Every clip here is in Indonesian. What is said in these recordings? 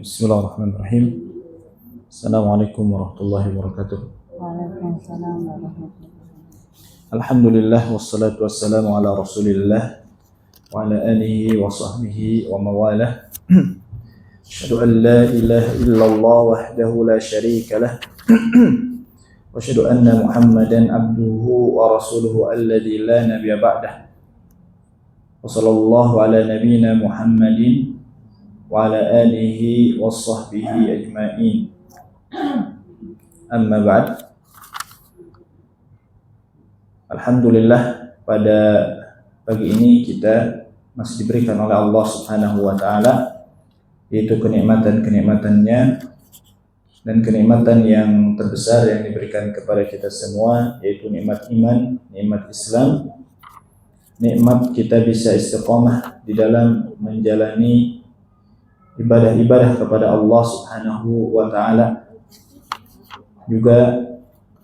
Bismillahirrahmanirrahim. Assalamualaikum warahmatullahi wabarakatuh. Waalaikumsalam warahmatullahi wabarakatuh. Alhamdulillah wassalatu wassalamu ala Rasulillah wa ala alihi wa sahbihi wa mawalah. Asyhadu an la ilaha illallah wahdahu la syarika lah. Wa asyhadu anna Muhammadan abduhu wa rasuluhu alladzi la nabiyya ba'dah. Wa sallallahu ala nabiyyina Muhammadin wa ala alihi wa sahbihi ajma'in. Amma ba'd. Alhamdulillah, pada pagi ini kita masih diberikan oleh Allah Subhanahu wa taala yaitu kenikmatan-kenikmatannya dan kenikmatan yang terbesar yang diberikan kepada kita semua, yaitu nikmat iman, nikmat Islam, nikmat kita bisa istiqamah di dalam menjalani ibadah-ibadah kepada Allah Subhanahu wa taala. Juga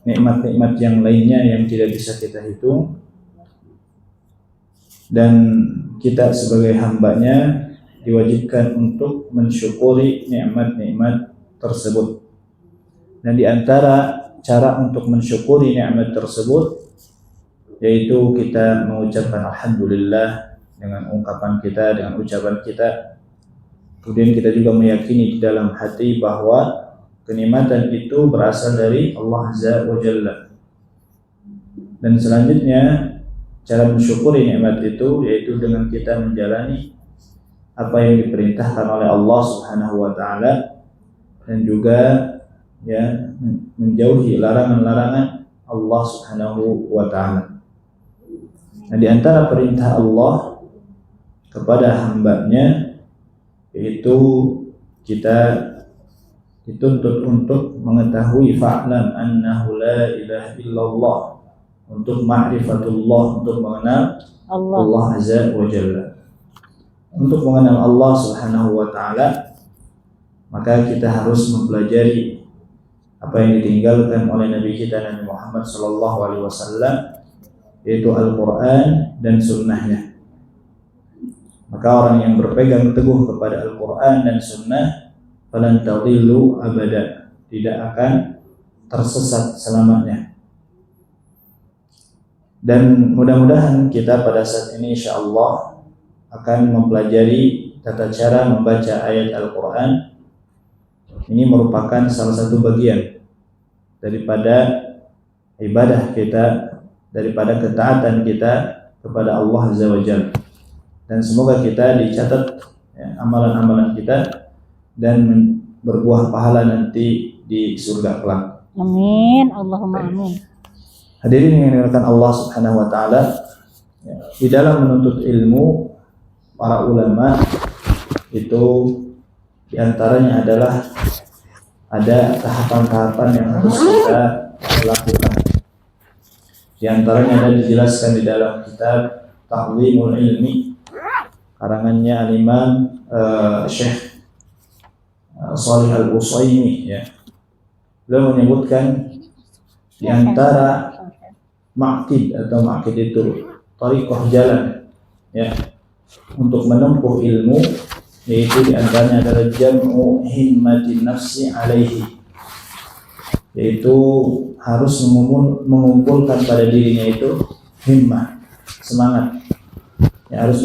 nikmat-nikmat yang lainnya yang tidak bisa kita hitung, dan kita sebagai hambanya diwajibkan untuk mensyukuri nikmat-nikmat tersebut. Dan di antara cara untuk mensyukuri nikmat tersebut yaitu kita mengucapkan alhamdulillah dengan ungkapan kita, dengan ucapan kita. Kemudian kita juga meyakini di dalam hati bahwa kenikmatan itu berasal dari Allah Azza wa Jalla. Dan selanjutnya cara mensyukuri nikmat itu yaitu dengan kita menjalani apa yang diperintahkan oleh Allah Subhanahu wa taala dan juga menjauhi larangan-larangan Allah Subhanahu wa taala. Nah, di antara perintah Allah kepada hambanya yaitu kita dituntut untuk mengetahui fa'lam annahu la ilaha illallah, untuk ma'rifatullah, untuk mengenal Allah Azza wa Jalla. Untuk mengenal Allah Subhanahu wa taala, maka kita harus mempelajari apa yang ditinggalkan oleh Nabi kita Nabi Muhammad sallallahu alaihi wasallam, yaitu Al-Qur'an dan sunnahnya. Maka orang yang berpegang teguh kepada Al-Quran dan Sunnah falan tadillu abada, tidak akan tersesat selamanya. Dan mudah-mudahan kita pada saat ini insyaallah akan mempelajari tata cara membaca ayat Al-Quran. Ini merupakan salah satu bagian daripada ibadah kita, daripada ketaatan kita kepada Allah Azza wa Jalla. Dan semoga kita dicatat amalan-amalan kita dan berbuah pahala nanti di surga kelak. Amin, Allahumma amin. Hadirin yang dimuliakan Allah Subhanahu wa taala, di dalam menuntut ilmu para ulama itu diantaranya adalah ada tahapan-tahapan yang harus kita lakukan. Di antaranya ada dijelaskan di dalam kitab Ta'limul Ilmi karangannya Al-Imam Syekh Shalih Al-Utsaimin, ya. Beliau menyebutkan di antara maqsid atau maqsid itu thariqah jalan, ya, untuk menempuh ilmu, yaitu di antaranya adalah jam'u himmatin nafsi alaihi, yaitu harus mengumpulkan pada dirinya itu himmah, semangat, ya, harus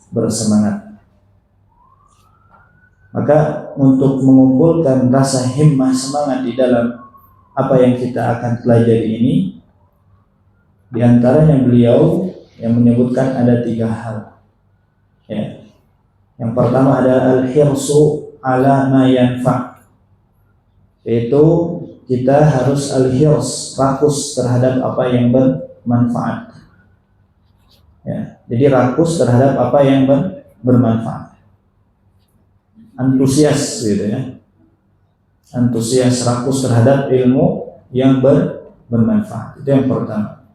bersemangat. Maka untuk mengumpulkan rasa himmah, semangat di dalam apa yang kita akan pelajari ini, di antaranya beliau yang menyebutkan ada 3 hal, ya. Yang pertama adalah al-hirsu ala ma yanfa', yaitu kita harus al-hirs, rakus terhadap apa yang bermanfaat. Ya, jadi rakus terhadap apa yang bermanfaat. Antusias gitu ya. Antusias, rakus terhadap ilmu yang bermanfaat. Itu yang pertama.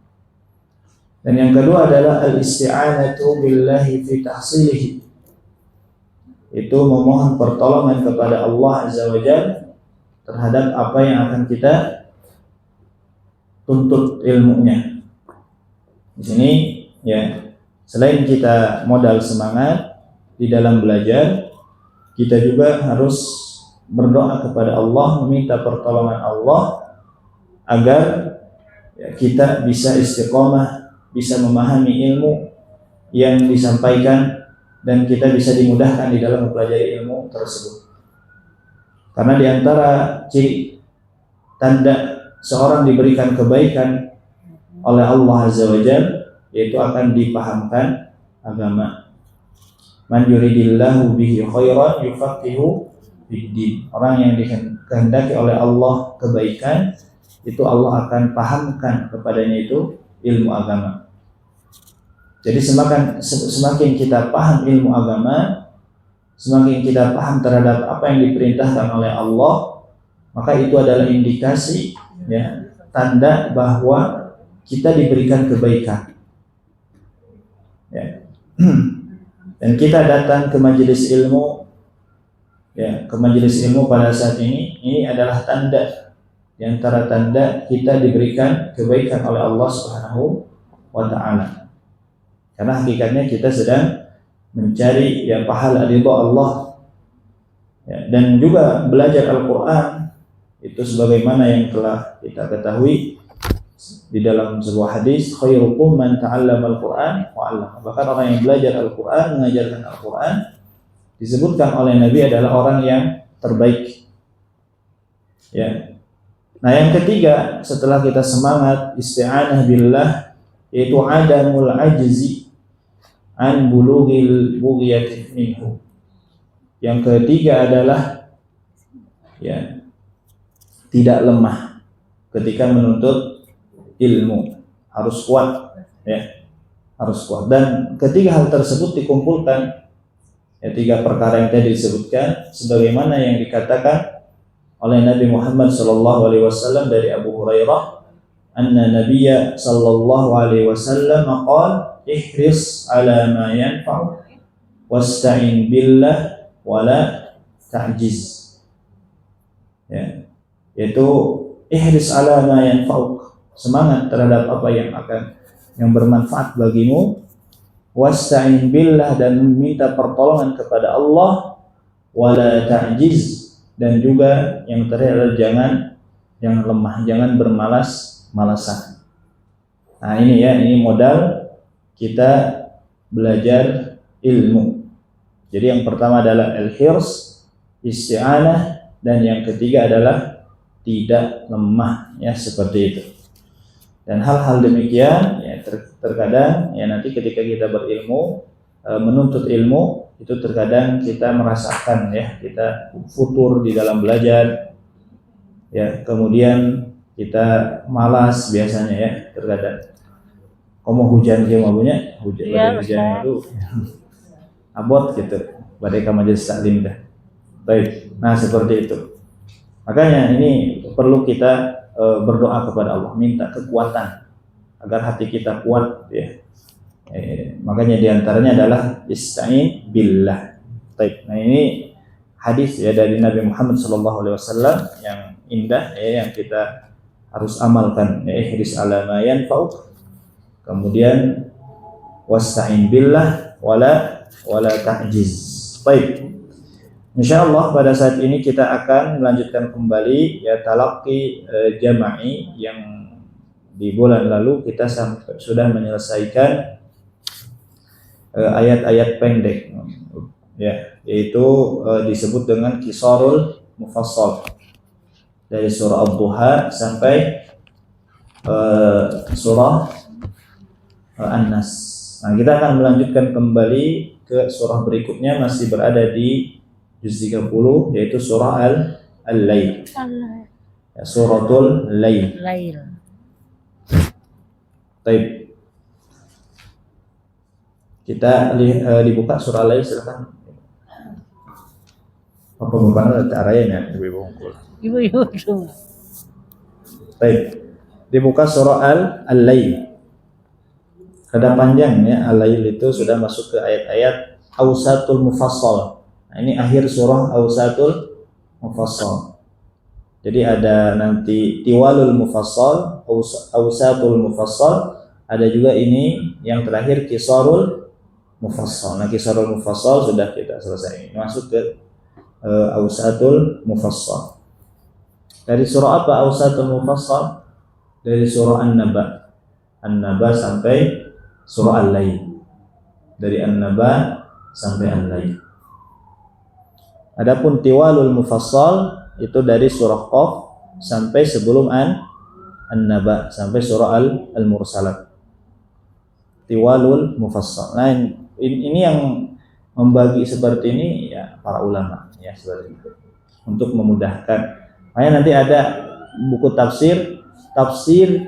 Dan yang kedua adalah al-isti'anatu billahi fi tahsilihi. Itu memohon pertolongan kepada Allah Azza wa Jalla terhadap apa yang akan kita tuntut ilmunya. Di sini ya, selain kita modal semangat di dalam belajar, kita juga harus berdoa kepada Allah, meminta pertolongan Allah agar ya, kita bisa istiqomah, bisa memahami ilmu yang disampaikan, dan kita bisa dimudahkan di dalam mempelajari ilmu tersebut. Karena di antara ciri tanda seorang diberikan kebaikan oleh Allah Azza wa Jalla, yaitu akan dipahamkan agama. Man yuridillahu bihi khairan yufaqihu fiddin. Orang yang dikehendaki oleh Allah kebaikan, itu Allah akan pahamkan kepadanya itu ilmu agama. Jadi semakin kita paham ilmu agama, semakin kita paham terhadap apa yang diperintahkan oleh Allah, maka itu adalah indikasi ya, tanda bahwa kita diberikan kebaikan. Ya. Dan kita datang ke majelis ilmu, ya, ke majelis ilmu pada saat ini adalah tanda di antara tanda kita diberikan kebaikan oleh Allah Subhanahu wa taala. Karena hakikatnya kita sedang mencari ya pahala ridha Allah. Ya, dan juga belajar Al-Qur'an itu sebagaimana yang telah kita ketahui di dalam sebuah hadis, khairukum man ta'allama al-Qur'an wa 'allama. Bahkan orang yang belajar Al-Qur'an, mengajarkan Al-Qur'an, disebutkan oleh Nabi adalah orang yang terbaik. Ya. Nah, yang ketiga setelah kita semangat isti'anah billah, yaitu adamul ajzi an bulughil bughyati minhu. Yang ketiga adalah ya, tidak lemah ketika menuntut ilmu, harus kuat ya, harus kuat. Dan ketiga hal tersebut dikumpulkan ya, tiga perkara yang tadi disebutkan sebagaimana yang dikatakan oleh Nabi Muhammad sallallahu alaihi wasallam dari Abu Hurairah, anna Nabiyya sallallahu alaihi wasallam qala ihris ala ma yanfa'u wasta'in billah wala ta'jiz. Ya, yaitu ihris ala ma yanfa'u, semangat terhadap apa yang bermanfaat bagimu, wasta'in billah, dan meminta pertolongan kepada Allah, wala ta'jiz, dan juga yang terakhir jangan lemah, jangan bermalas-malasan. Nah, ini ya, ini modal kita belajar ilmu. Jadi yang pertama adalah al-hirs, isti'anah, dan yang ketiga adalah tidak lemah ya, seperti itu. Dan hal-hal demikian ya, terkadang ya, nanti ketika kita berilmu, menuntut ilmu, itu terkadang kita merasakan ya, kita futur di dalam belajar ya, kemudian kita malas biasanya ya, terkadang. Kamu hujan dia mabunya, hujan ya, hujan itu abot gitu, badai ka majelis taklim dah. Baik. Nah, seperti itu. Makanya ini perlu kita berdoa kepada Allah, minta kekuatan agar hati kita kuat ya. Makanya diantaranya adalah ista'in billah. Baik. Nah, ini hadis ya dari Nabi Muhammad SAW yang indah ya, yang kita harus amalkan ya, ihris ala ma yanfa'uk, kemudian wasta'in billah wala ta'jiz. Baik. Insyaallah pada saat ini kita akan melanjutkan kembali ya talaqi jama'i yang di bulan lalu kita sudah menyelesaikan ayat-ayat pendek ya, yaitu disebut dengan qisarul mufassal dari surah Ad-Duha sampai surah An-Nas. Nah, kita akan melanjutkan kembali ke surah berikutnya, masih berada di juz 30, yaitu surah Al-Lail. Ya, suratul Lail. Baik. Kita dibuka surah Al-Lail silakan. Apa caranya ibu-ibu? Ibu semua. Baik. Dibuka surah Al-Lail. Kada panjang ya, Al-Lail itu sudah masuk ke ayat-ayat Awsatul Mufassal. Nah, ini akhir surah Awsatul Mufassal. Jadi ada nanti Tiwalul Mufassal, Awsatul Mufassal, ada juga ini yang terakhir Qisarul Mufassal. Nah, Qisarul Mufassal sudah kita selesai. Masuk ke Awsatul Mufassal. Dari surah apa Awsatul Mufassal? Dari surah An-Naba. An-Naba sampai surah Al-Lail. Dari An-Naba sampai Al-Lail. Adapun Tiwalul Mufassal itu dari surah Qaf sampai sebelum An-Naba sampai surah Al-Mursalat. Tiwalul Mufassal. Nah, ini yang membagi seperti ini ya para ulama ya seperti itu untuk memudahkan. Makanya nanti ada buku tafsir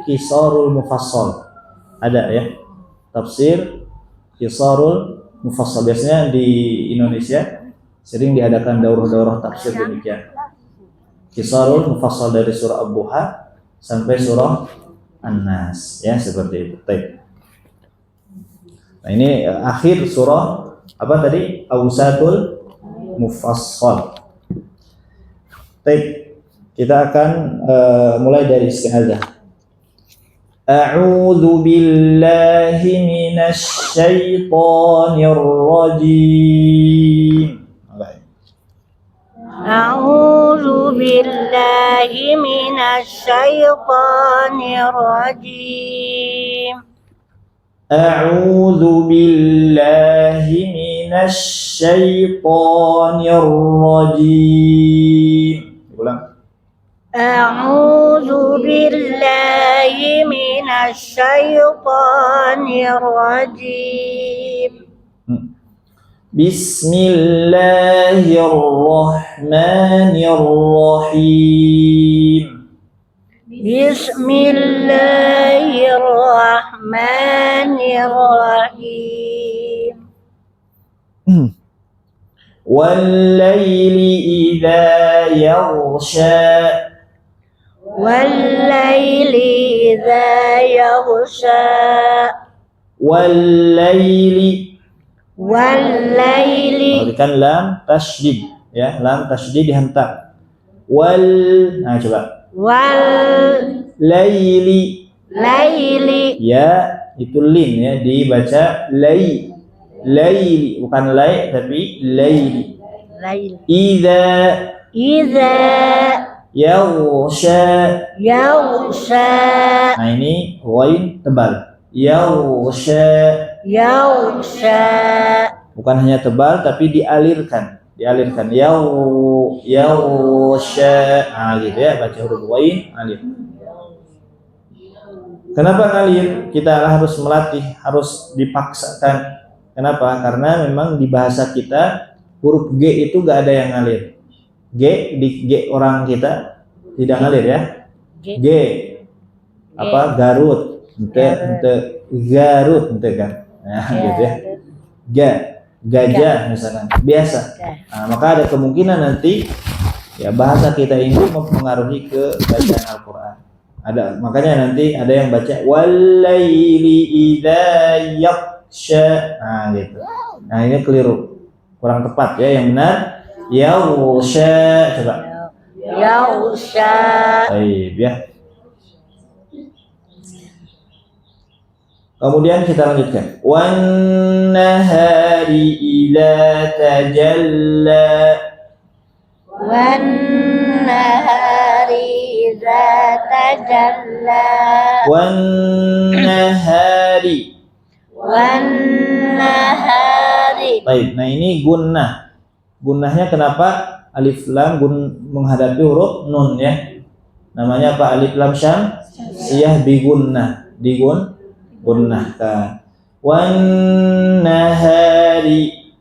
Qisarul Mufassal. Ada ya. Tafsir Qisarul Mufassal. Biasanya di Indonesia sering diadakan daurah-daurah tafsir demikian. Qisarul Mufassal dari surah Ad-Duha sampai surah An-Nas ya seperti itu. Baik. Nah, ini akhir surah apa tadi? Awsatul Mufassal. Baik. Kita akan mulai dari isti'adzah. A'udzu billahi minasy syaithanir rajim. A'udzu billahi minasy syaithanir rajim. A'udzu billahi minasy syaithanir rajim. Ulang. A'udzu billahi minasy syaithanir rajim. Bismillahirrahmanirrahim. Bismillahirrahmanirrahim. Wal-laili idza yaghsha. Wal-laili idza yaghsha. Wal-laili. Wal-laili. Perhatikan lam tasydid ya, lam tasydid dihentak. Nah coba. Wal-laili. Laili. Ya, itu lin ya, dibaca laili, bukan lai tapi laili. Laili. Idza yaghsha. Nah ini ghain tebal. Yaghsha. Bukan hanya tebal tapi dialirkan. Yaghsha. Nah gitu ya, baca huruf ghain alir. Kenapa ngalir? Kita harus melatih, harus dipaksakan. Kenapa? Karena memang di bahasa kita huruf G itu gak ada yang ngalir. G orang kita tidak ngalir ya. G. Apa? Garut. Ente Garut ente kan. Nah, gitu ya. Gajah misalkan. Biasa. Nah, maka ada kemungkinan nanti ya bahasa kita ini mempengaruhi ke bacaan Al-Qur'an. Makanya nanti ada yang baca wal-laili idza yaghsha. Nah, gitu. Nah, ini keliru. Kurang tepat ya, yang benar yaghsha. Coba. Yaghsha. Baik ya. Kemudian kita lanjutkan. Wan nahari idza tajalla. Wan nahari idza tajalla. Wan nahari. Baik, nah ini gunnah. Gunnahnya kenapa? Alif lam menghadapi huruf nun ya. Namanya apa? Alif lam syam siyah bigunnah. Gunnahkan. Wan nahari.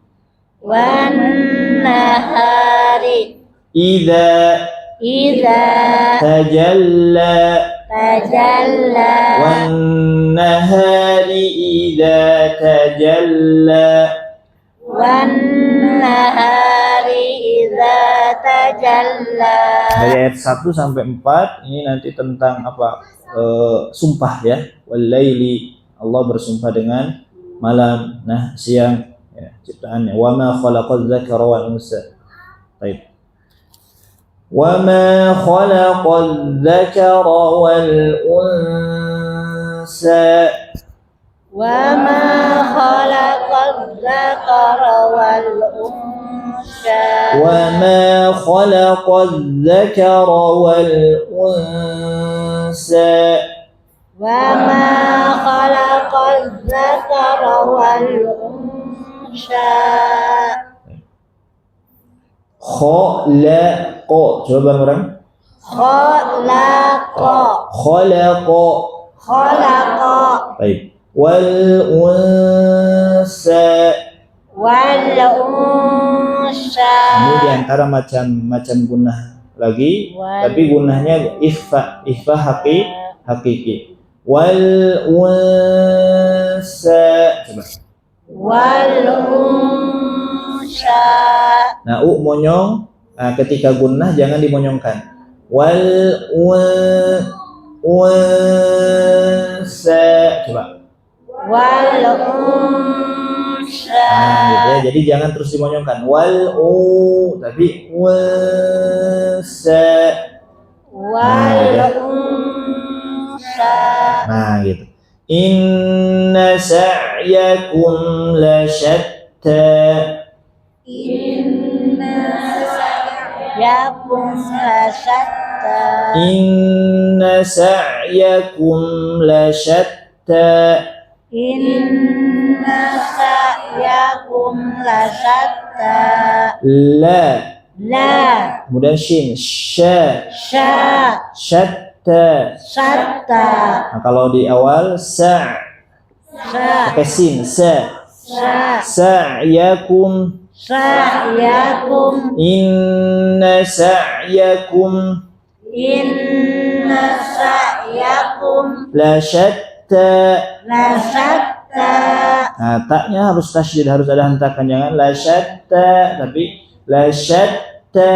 Idza tajalla. Wan nahari. tajalla. wan nahari idza tajalla. Dari ayat 1 sampai 4 ini nanti tentang apa? Sumpah ya. Wal-laili, Allah bersumpah dengan malam, nah siang ya, ciptaannya. Wa ma khalaqadz dzakara wal unsa. Baik. Wa ma khalaqadz dzakara wal unsa. Wa ma khalaqadz dzakara wal unsa. Wa ma khalaqadz dzakara wal unsa. Wa ma khalaqadz dzakara wal unsa. Khalaqa, coba bareng-bareng. Khalaqa. Khalaqa. Khalaqa. Baik. Wal unsa. Wal unsa. Ini diantara macam gunnah lagi, tapi gunnahnya ikhfa hakiki. Wal unsa. Coba. Wal unsa. Nah, monyong. Nah, ketika gunnah jangan dimonyongkan. Wal unsa. Coba. Wal unsa. Nah, gitu ya. Jadi jangan terus dimonyongkan. Tapi unsa. Wal unsa. Nah, gitu. Inna sa'yakum lasyatta. Inna sa'yakum lasyatta. Inna sa'yakum lasyatta. Inna sa'yakum lasyatta. La. La. Kemudian shin. Sya. Syatta. Syatta. Nah, kalau di awal pakai sin. Sa'yakum. Sa'yakum. Inna sa'yakum. Inna sa'yakum Lasyatta. lasyatta. Nah, taknya harus tasydid, harus ada hentakan, jangan lasyatta, tapi lasyatta.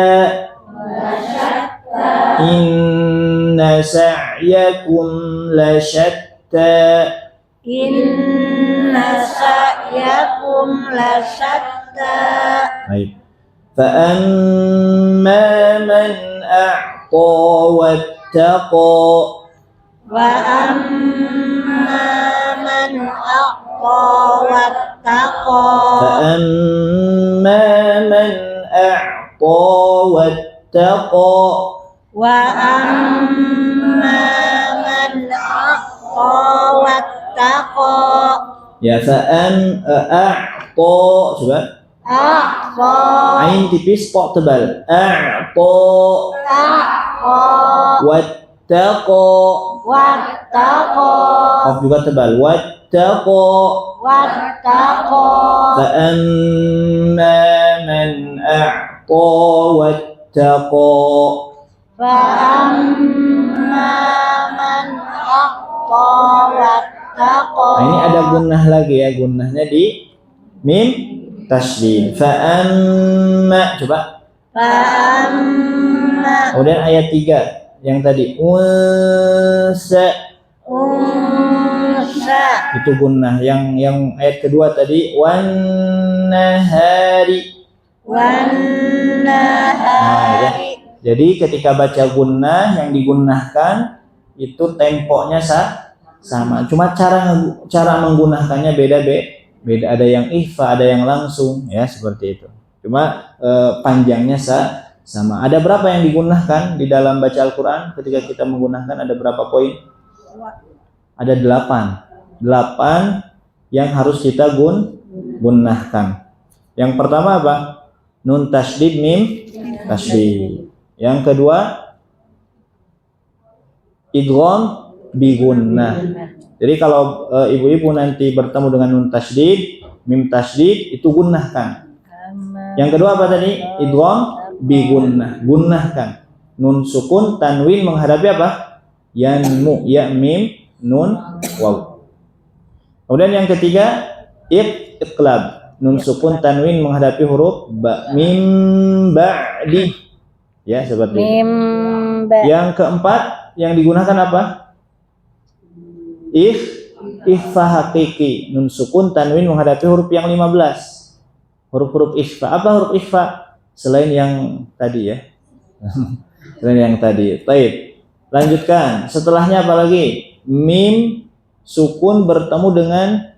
Inna sa'yakum lasyatta. Inna sa'yakum lasyatta. Baik. Fa'amma man a'ta wattaqa. Wa amma man a'ta wattaqa. Fa'amma man a'ta wattaqa. Wa amma man a'ta wattaqa. Ya, a'ta, coba. A'ta. Ain tipis, ta tebal. A'ta A'ta. wattaqa. Wattaqa. Qaf juga tebal. Wattaqa. Wattaqa. Fa'amma man a'ta wattaqa. Fa'amma man a'ta wattaqa. Nah, ini ada gunnah lagi ya, gunnahnya di mim tasydid. Fa'amma, coba. Fa'amma. Kemudian ayat 3 yang tadi unsa. Unsa. Itu gunnah. Yang ayat kedua tadi wan nahari. Wan nahari. Jadi ketika baca gunnah, yang digunnahkan itu temponya sama. Cuma cara menggunakannya beda. Ada yang ikhfa, ada yang langsung ya, seperti itu. Cuma panjangnya sama. Ada berapa yang digunakan di dalam baca Al-Qur'an ketika kita menggunakan, ada berapa poin? Ada 8 yang harus kita gunakan. Yang pertama apa? Nun tasydid, mim tasydid. Yang kedua idgham bi gunnah. Jadi kalau ibu-ibu nanti bertemu dengan nun tasydid, mim tasydid, itu gunnahkan. Yang kedua apa tadi? Idgham bi gunnah. Gunnahkan. Nun sukun tanwin menghadapi apa? Yanmu, ya mim nun waw. Kemudian yang ketiga iqlab. Nun sukun tanwin menghadapi huruf ba. Mim ba'di. Ya, seperti itu. Mim ba. Yang keempat yang digunakan apa? Ikhfa hakiki. Nun sukun tanwin menghadapi huruf yang 15. Huruf-huruf ikhfa. Apa huruf ikhfa? Selain yang tadi ya. Selain yang tadi. Baik. Lanjutkan. Setelahnya apa lagi? Mim sukun bertemu dengan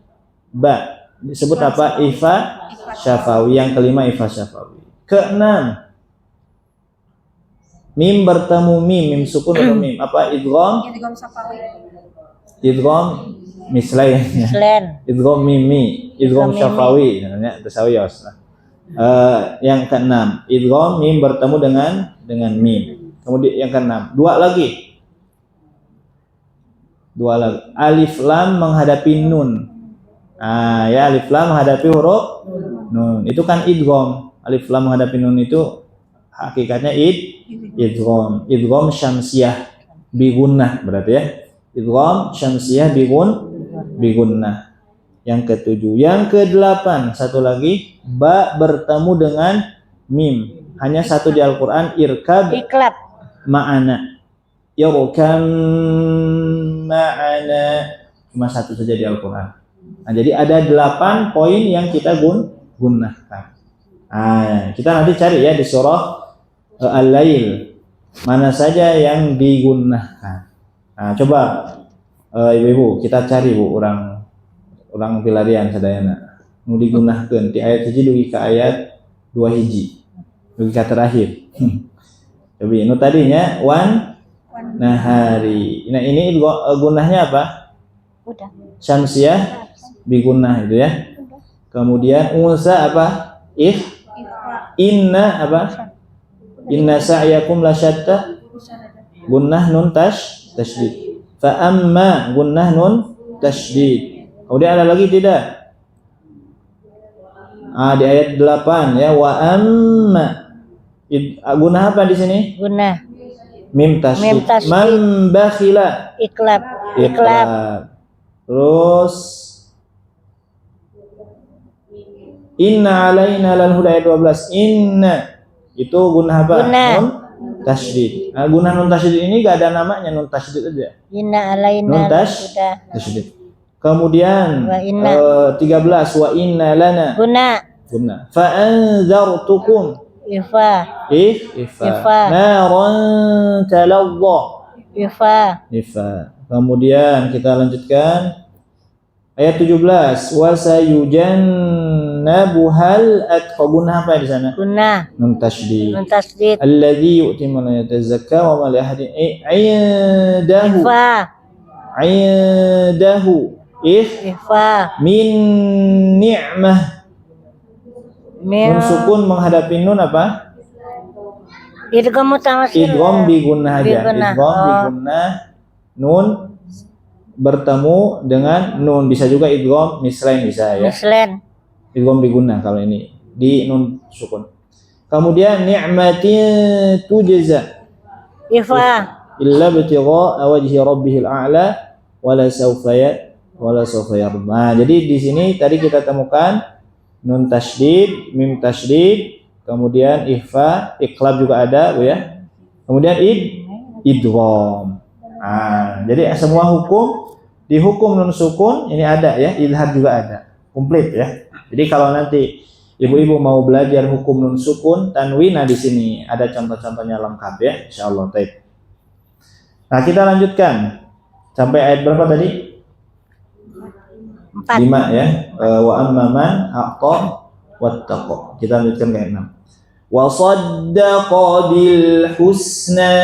ba. Disebut apa? Ikhfa syafawi. Yang kelima ikhfa syafawi. Keenam. Mim bertemu mim sukun atau mim. Apa? Idgham syafawi. Idgham mislain. Idgham mimi. Idgham syafawi. Namanya tasawiyus. Yang keenam, idgham mim bertemu dengan mim. Kemudian yang keenam, dua lagi. Alif lam menghadapi nun. Ya alif lam menghadapi huruf nun. Itu kan idgham. Alif lam menghadapi nun itu hakikatnya idgham. Idgham syamsiyah bi gunnah berarti ya. Idgham syamsiyah bi gunnah. Yang ketujuh, yang kedelapan, satu lagi ba bertemu dengan mim. Hanya satu di Al-Qur'an, iklab ma'ana. Yarkam ma'ana. Cuma satu saja di Al-Qur'an. Nah, jadi ada 8 poin yang kita gunakan. Kita nanti cari ya di surah Al-Lail mana saja yang digunakan. Coba ibu-ibu kita cari bu orang pilarian sadayana nu digunakan di ayat 1 dugi ke ayat 2 hiji dugi ke terakhir. Coba nu tadinya wan nahari. Nah ini gunahnya apa? Udah. Syamsiyah bigunah itu ya. Kemudian unsa apa? Inna apa? Inna sa'yakum lasyatta. Gunnah nun tasydid. Fa amma gunnah nun tasydid. Kemudian ada lagi tidak? Di ayat 8 ya, wa amma. Gunnah apa di sini? Gunnah mim tasydid. Man bakhila. Iklab. Terus inna alaina lal huda ayat 12. Inna itu gunnah apa? Nun tasydid. Gunnah nun tasydid ini gak ada namanya, nun tasydid aja. Inna alaina nun tasydid. Kemudian 13 wa inna lana gunnah. Fa anzartukum ifa naran talazza ifa. Kemudian kita lanjutkan ayat 17 wa sayujannabuhal atqa. Gunnah apa di sana? Gunnah nun tasydid. Alladzi yu'ti man yatazakka wa ma li ahadin indahu ifa min ni'mah. Nun sukun menghadapi nun apa? Idgham bi gunnah aja. Idgham bi gunnah. Nun bertemu dengan nun. Bisa juga idgham mislain bisa ya. Idgham bi gunnah kalau ini di nun sukun. Kemudian ni'matin tujza ifa illa bitigha wajhi rabbihil a'la wala sawfa yarda. Jadi di sini tadi kita temukan nun tasydid, mim tasydid, kemudian ikhfa, iqlab juga ada, Bu ya. Kemudian idgham. Jadi semua hukum di hukum nun sukun ini ada ya, idhar juga ada. Komplit ya. Jadi kalau nanti ibu-ibu mau belajar hukum nun sukun tanwin, di sini ada contoh-contohnya lengkap ya, insyaallah. Baik. Nah, kita lanjutkan sampai ayat berapa tadi? 5 ya. Wa amman a'ta wattaqa. Kita lanjutkan ke ayat 6. Wa saddaqa bil husna.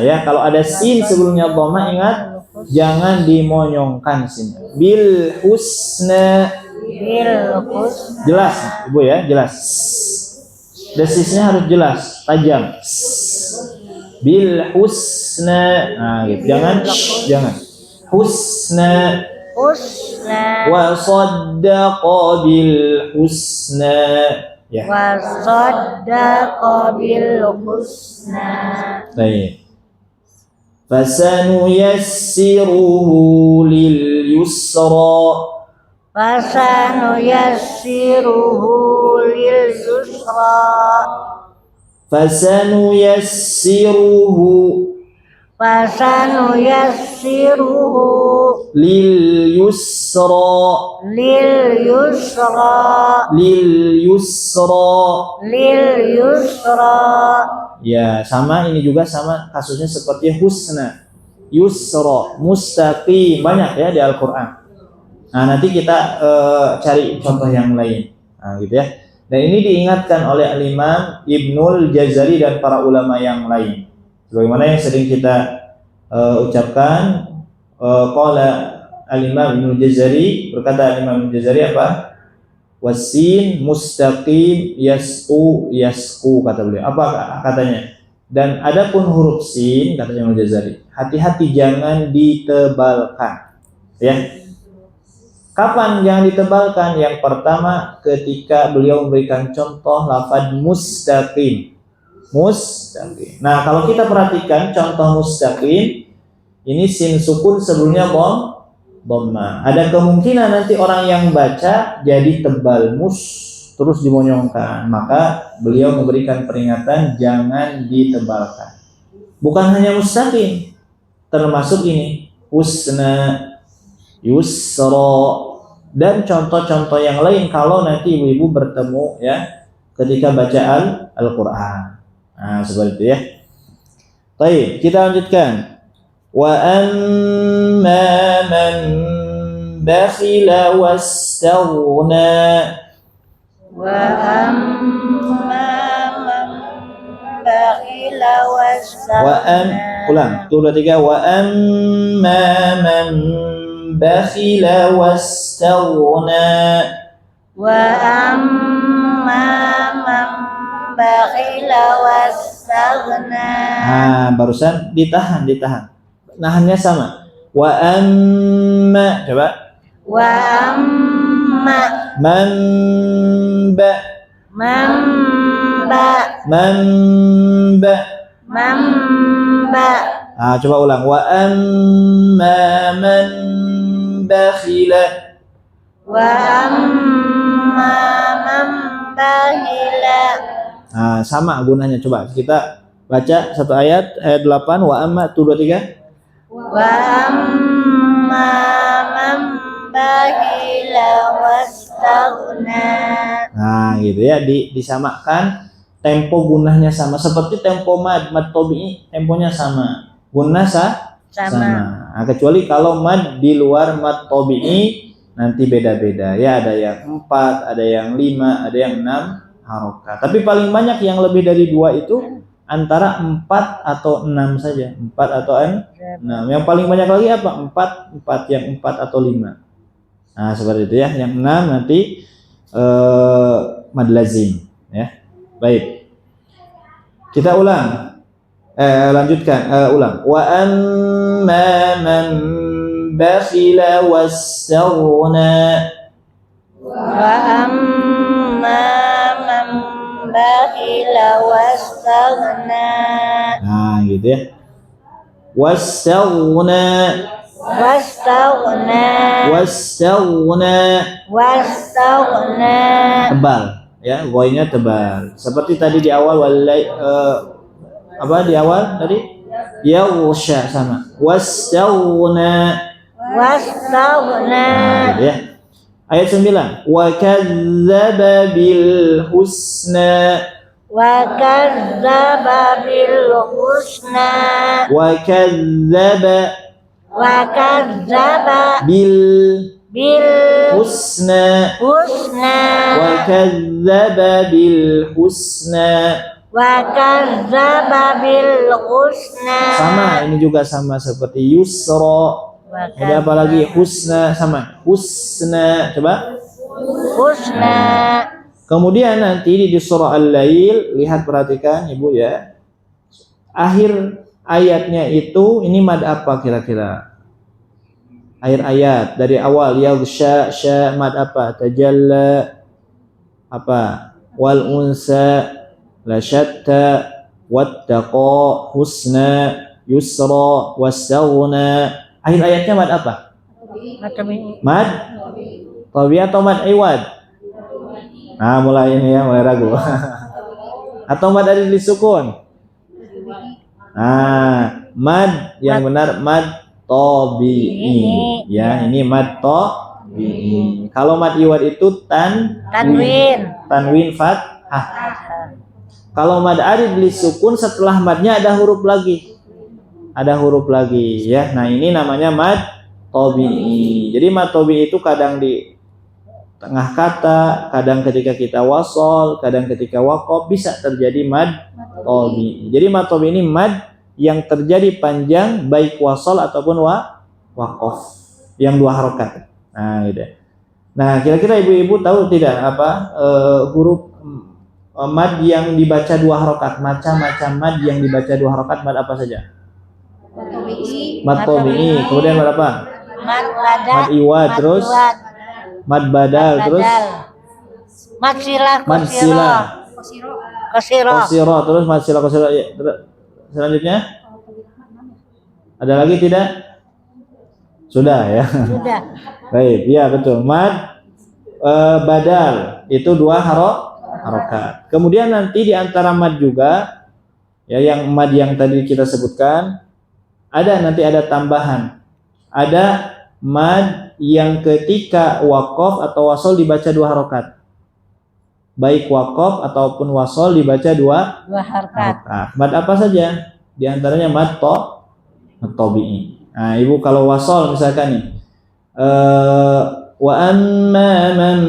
Ya kalau ada sin sebelumnya dhamma ingat jangan dimonyongkan sin. Bil husna. Jelas Ibu ya, jelas. Desisnya harus jelas, tajam. Bil husna. Gitu. Jangan. Husna. Wa saddaqa bil husna. Ya. Wa saddaqa bil husna. Baik. fasanuyassiruhu lil yusra fasanuyassiruhu lil yusra fasanuyassiruhu fasanuyassiruhu lil yusra lil yusra lil yusra. lil yusra. Ya, sama ini juga sama kasusnya seperti husna, yusra, mustaqim, banyak ya di Al-Qur'an. Nah, nanti kita cari contoh yang lain. Nah, gitu ya. Dan ini diingatkan oleh Al-Imam Ibnul Jazari dan para ulama yang lain. Sebagaimana yang sering kita ucapkan, qala Al-Imam Ibnul Jazari, berkata Al-Imam Ibnul Jazari apa? Wasin mustaqim yasqu yasqu, kata beliau. Apa katanya? Dan adapun huruf sin, katanya Ibnu Jazari, hati-hati jangan ditebalkan. Ya. Kapan jangan ditebalkan? Yang pertama ketika beliau memberikan contoh lafaz mustaqim. Mustaqim. Nah, kalau kita perhatikan contoh mustaqim, ini sin sukun sebelumnya dhamma. Ada kemungkinan nanti orang yang baca jadi tebal terus dimonyongkan. Maka beliau memberikan peringatan jangan ditebalkan. Bukan hanya mustaqim, termasuk ini husna, yusra, dan contoh-contoh yang lain kalau nanti ibu-ibu bertemu ya ketika baca Al-Qur'an. Nah, seperti itu ya. Baik, kita lanjutkan. Wa amma man bakhila wastaghna. Wa amma man bakhila wastaghna. Ulang, 1 2 3. Wa amma man bakhila wastaghna. Wa amma man bakhila wastaghna. Nah, barusan ditahan. Nahannya sama. Wa amma, coba. Wa amma Man ba. Ah, coba ulang. Wa amma man bakhila. Wa amma man bakhila. Nah, sama gunanya. Coba kita baca satu ayat 8. Wa amma 1 2 3. Wa amma man bakhila wastaghna. Nah, gitu ya, disamakan, tempo gunahnya sama seperti tempo mad tabi'i, temponya sama. Gunah sama. Nah, kecuali kalau mad di luar mad tabi'i nanti beda-beda ya, ada yang 4, ada yang 5, ada yang 6 harokat. Tapi paling banyak yang lebih dari 2 itu antara 4 atau 6 saja. 4 atau 6. Yang paling banyak lagi apa? 4, yang 4 atau 5. Nah, seperti itu ya. Yang 6 nanti mad lazim ya. Baik. Kita ulang. Lanjutkan, ulang. Wa amma man bakhila wastaghna. Wa amma man bakhila wastaghna. Nah, gitu ya. Wastaghna. Tebal ya, goynya tebal. Seperti tadi di awal apa di awal tadi? Yaghsha sama. Wastaghna. Nah, gitu ya. Ayat 9. Wa kadzdzaba bil husna. Wa kadzdzaba bil husna. Wa kadzdzaba bil husna. Wa kadzdzaba bil husna. Sama, ini juga sama seperti yusra. Ada apa lagi? Husna, sama. Husna, coba. Husna. Kemudian nanti di surah Al-Lail, lihat, perhatikan Ibu ya. Akhir ayatnya itu, ini mad apa kira-kira? Akhir ayat dari awal, yaghsha, sya, mad apa? Tajalla, apa? Wal unsa, la syatta, wattaqa, husna. yusra wastaghna. Akhir ayatnya mad apa? Mad tabi atau mad iwad? Nah, mulai ini ya, mulai ragu. Atau mad ada di sukun? Nah, mad yang benar mad tabi'i. Ya, ini mad tabi'i. Kalau mad iwad itu tanwin fathah. Kalau mad arid li sukun setelah madnya ada huruf lagi. Ada huruf lagi ya. Nah, ini namanya mad tabi'i. Jadi mad tabi'i itu kadang di tengah kata, kadang ketika kita wasol, kadang ketika waqaf bisa terjadi mad tabi'i. Jadi mad tabi'i ini mad yang terjadi panjang baik wasol ataupun waqaf yang 2 harokat. Nah, gitu. Nah, kira-kira ibu-ibu tahu tidak apa huruf mad yang dibaca 2 harokat? Macam-macam mad yang dibaca 2 harokat, mad apa saja? Mad tabi'i. Kemudian mad apa? Mad iwad, terus mad badal, terus mad silah, qasira, terus mad silah qasira. Selanjutnya ada lagi tidak? Sudah ya. Sudah. Baik, ya betul. Mad badal itu 2 harokat. Kemudian nanti di antara mad juga ya, yang mad yang tadi kita sebutkan nanti ada tambahan. Ada mad yang ketika waqaf atau wasol dibaca 2 harokat. Baik waqaf ataupun wasol dibaca 2 harokat. Mad apa saja? Di antaranya mad tabi'i. Nah, ibu kalau wasol misalkan nih, wa amma man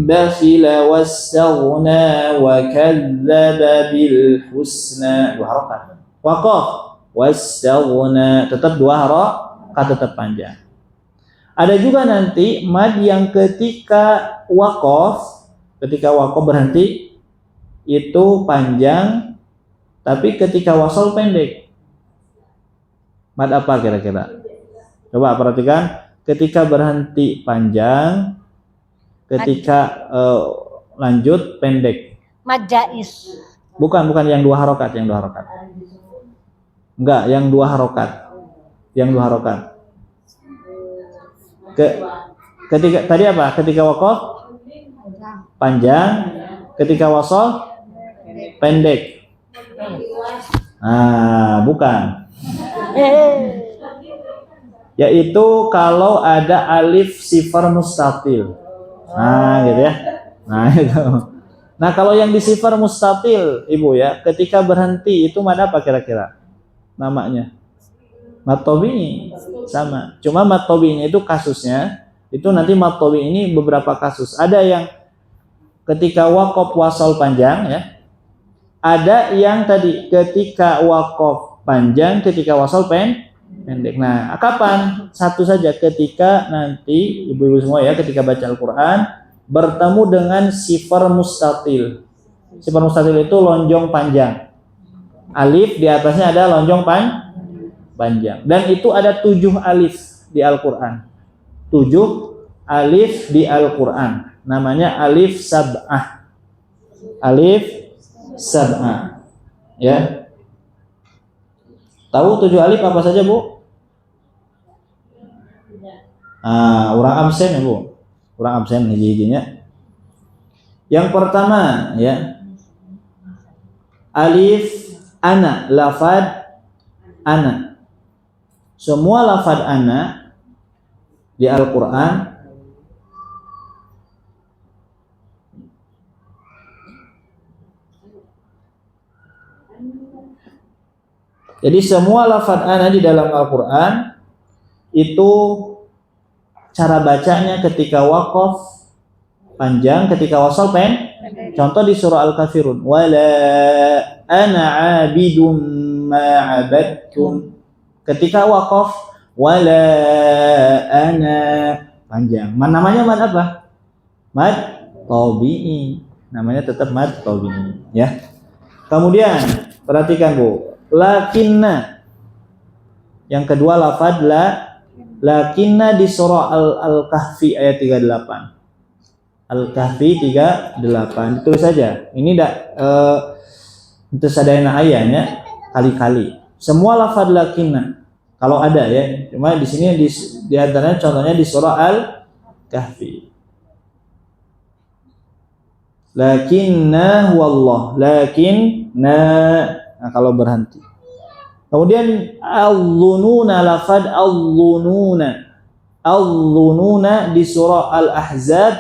bakhila wastaghna wa kadzdzaba bil husna, 2 harokat. Waqaf wastaghna tetap 2 harokat, tetap panjang. Ada juga nanti mad yang ketika waqaf berhenti itu panjang, tapi ketika wasol pendek. Mad apa kira-kira? Coba perhatikan, ketika berhenti panjang, ketika lanjut pendek. Mad jaiz. Bukan yang 2 harokat, Enggak, yang 2 harokat. Ketika tadi apa? Ketika waqaf panjang, ketika wasol pendek. Nah, bukan. Yaitu kalau ada alif sifar mustatil. Nah, gitu ya. Nah, itu. Nah, kalau yang di sifar mustatil, Ibu ya, ketika berhenti itu mad apa kira-kira? Namanya mad tabi'i. Sama. Cuma mad tabi'i itu kasusnya, itu nanti mad tabi'i ini beberapa kasus. Ada yang ketika waqaf wasal panjang ya. Ada yang tadi ketika waqaf panjang, ketika wasal pendek. Nah, kapan? Satu saja, ketika nanti ibu-ibu semua ya, ketika baca Al-Qur'an bertemu dengan sifar mustatil. Sifar mustatil itu lonjong panjang. Alif di atasnya ada lonjong panjang. Dan itu ada 7 alif di Al-Qur'an. 7 alif di Al-Qur'an. Namanya alif sab'ah. Alif sab'ah. Ya. Tahu 7 alif apa saja, Bu? Urang absen ya, Bu. Urang absen hiji-hijinya. Yang pertama ya. Alif ana, lafad ana. Semua lafad ana di Al-Qur'an jadi semua lafad ana di dalam Al-Qur'an itu cara bacanya ketika waqaf panjang, ketika wasal pendek. Contoh di surah Al-Kafirun, wala ana 'abidum ma 'abadtum. Ketika waqaf wala ana panjang. Namanya mad apa? Mad tabi'i. Namanya tetap mad tabi'i ya. Kemudian perhatikan, Bu. Lakinna. Yang kedua lafad lakinna di surah Al-Kahfi ayat 38. Al-Kahfi 38. Ditulis saja. Ini itu sadayana ayatnya kali-kali. Semua lafadz lakinna kalau ada ya. Cuma di sini di antaranya contohnya di surah Al-Kahfi. Lakinna huwallah, lakinna, nah, kalau berhenti. Kemudian al-dhununa, lafadz al-dhununa. Al-dhununa di surah Al-Ahzab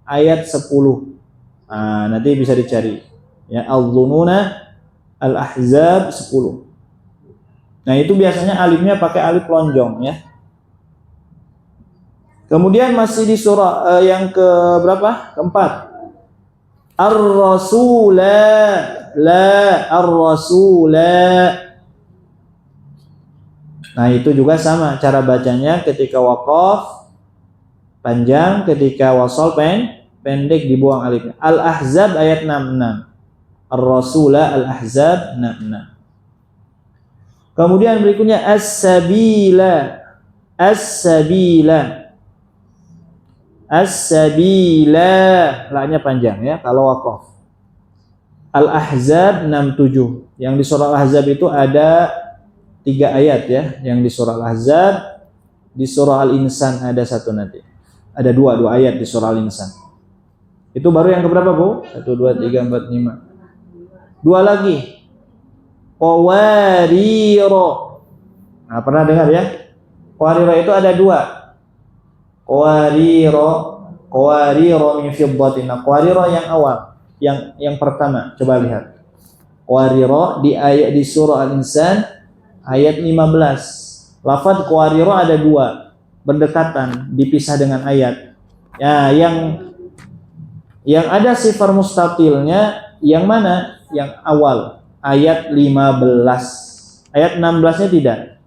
ayat 10. Nah, nanti bisa dicari. Ya, al-dhununa Al-Ahzab 10. Nah, itu biasanya alifnya pakai alif lonjong ya. Kemudian masih di surah yang ke berapa? Keempat. Ar-rasula, la ar-rasula. Nah, itu juga sama cara bacanya, ketika waqaf panjang, ketika wasal pendek dibuang alifnya. Al-Ahzab ayat 66. Ar-rasula Al-Ahzab 66. Kemudian berikutnya as-sabila. As-sabila. As-sabila, la-nya panjang ya kalau waqaf. Al-Ahzab 67. Yang di surah Al-Ahzab itu ada 3 ayat ya. Yang di surah Al-Ahzab, di surah Al-Insan ada 1 nanti. Ada 2 ayat di surah Al-Insan. Itu baru yang keberapa, Bu? 1 2 3 4 5. 2 lagi. Qawariro. Nah, pernah dengar ya? Qawariro itu ada 2. Qawariro min fiddatin. Nah, qawariro yang awal, yang pertama, coba lihat. Qawariro di ayat di surah Al-Insan ayat 15. Lafaz qawariro ada 2, berdekatan, dipisah dengan ayat. Ya, yang ada sifar mustatilnya yang mana? Yang awal, ayat 15. Ayat 16-nya tidak.